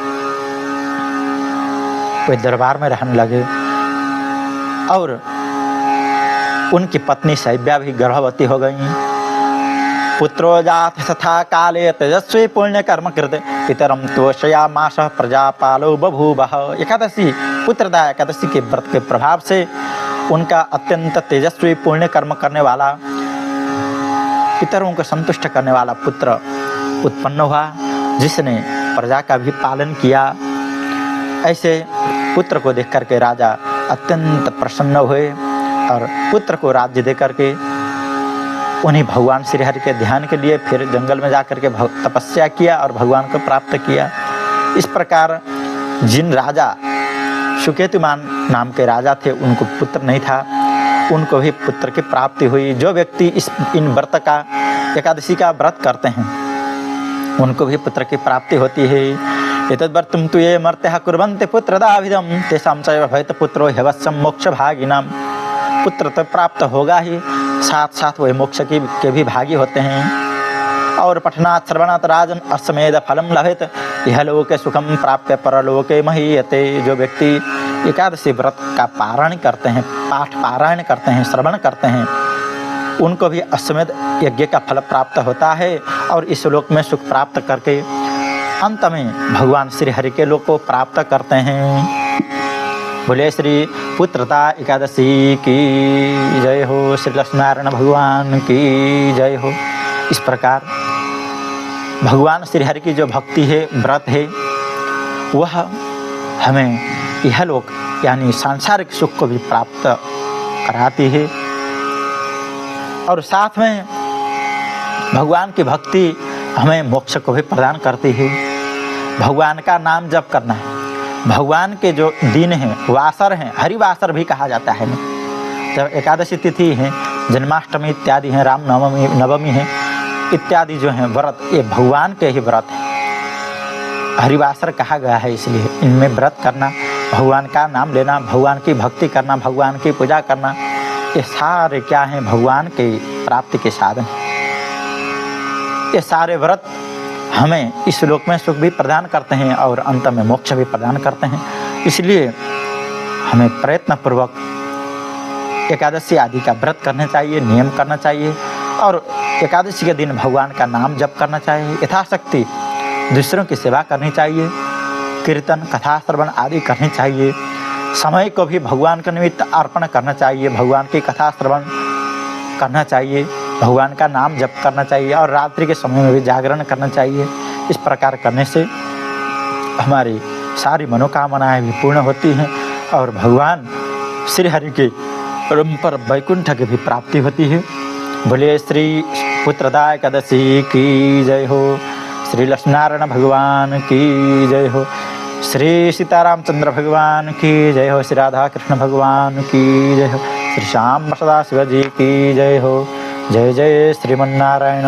वे दरबार में रहने लगे और उनकी पत्नी शैव्या भी गर्भवती हो गई। पुत्रो जात तथा काले तेजस्वी पुण्य कर्म कृत पितरम तोषयामास प्रजापालो बभूवः। एकादशी पुत्रदा एकादशी के व्रत के प्रभाव से उनका अत्यंत तेजस्वी पुण्य कर्म करने वाला, पितरों को संतुष्ट करने वाला पुत्र उत्पन्न हुआ, जिसने प्रजा का भी पालन किया। ऐसे पुत्र को देख करके राजा अत्यंत प्रसन्न हुए और पुत्र को राज्य दे करके उन्हीं भगवान श्री हरि के ध्यान के लिए फिर जंगल में जाकर के तपस्या किया और भगवान को प्राप्त किया। इस प्रकार जिन राजा सुकेतुमान नाम के राजा थे उनको पुत्र नहीं था, उनको भी पुत्र की प्राप्ति हुई। जो व्यक्ति इन व्रत का, एकादशी का व्रत करते हैं उनको भी पुत्र की प्राप्ति होती है। एतद्वर्तुं तु ये मर्त्यः कुर्वन्ति पुत्रदाभिधं तेषां च भवेत् पुत्रो ह्यवश्यं मोक्षभागिनां। पुत्र तो प्राप्त होगा ही, साथ साथ वह मोक्ष के भी भागी होते हैं। और पठनात् श्रवणात् राजन अश्वमेध फलम लभेत यह लोके सुखम प्राप्य परलोके महीयते। जो व्यक्ति एकादशी व्रत का पारायण करते हैं, पाठ पारायण करते हैं, श्रवण करते हैं, उनको भी अश्वमेध यज्ञ का फल प्राप्त होता है और इस लोक में सुख प्राप्त करके अंत में भगवान श्री हरि के लोक को प्राप्त करते हैं। बोले श्री पुत्रदा एकादशी की जय हो, श्री लक्ष्मीनारायण भगवान की जय हो। इस प्रकार भगवान श्री हरि की जो भक्ति है, व्रत है, वह हमें यह लोक यानी सांसारिक सुख को भी प्राप्त कराती है और साथ में भगवान की भक्ति हमें मोक्ष को भी प्रदान करती है। भगवान का नाम जप करना है। भगवान के जो दिन हैं, वासर हैं, हरिवासर भी कहा जाता है। जब एकादशी तिथि है, जन्माष्टमी इत्यादि हैं, रामनवमी नवमी है इत्यादि जो हैं व्रत, ये भगवान के ही व्रत हैं। हरिवासर कहा गया है इसलिए इनमें व्रत करना, भगवान का नाम लेना, भगवान की भक्ति करना, भगवान की पूजा करना, ये सारे क्या हैं, भगवान के प्राप्ति के साधन। ये सारे व्रत हमें इस लोक में सुख भी प्रदान करते हैं और अंत में मोक्ष भी प्रदान करते हैं। इसलिए हमें प्रयत्नपूर्वक एकादशी आदि का व्रत करना चाहिए, नियम करना चाहिए और एकादशी के दिन भगवान का नाम जप करना चाहिए। यथाशक्ति दूसरों की सेवा करनी चाहिए, कीर्तन कथा श्रवण आदि करनी चाहिए। समय को भी भगवान के निमित्त अर्पण करना चाहिए, भगवान की कथा श्रवण करना चाहिए, भगवान का नाम जप करना चाहिए और रात्रि के समय में भी जागरण करना चाहिए। इस प्रकार करने से हमारी सारी मनोकामनाएं भी पूर्ण होती हैं और भगवान श्री हरि के परम पर वैकुंठ की भी प्राप्ति होती है। बोले श्री पुत्रदा एकादशी की जय हो, श्री लक्ष्मीनारायण भगवान की जय हो, श्री सीतारामचंद्र भगवान की जय हो, श्री राधा कृष्ण भगवान की जय हो, श्री श्याम सदाशिव जी की जय हो। जय जय श्रीमन्नारायण।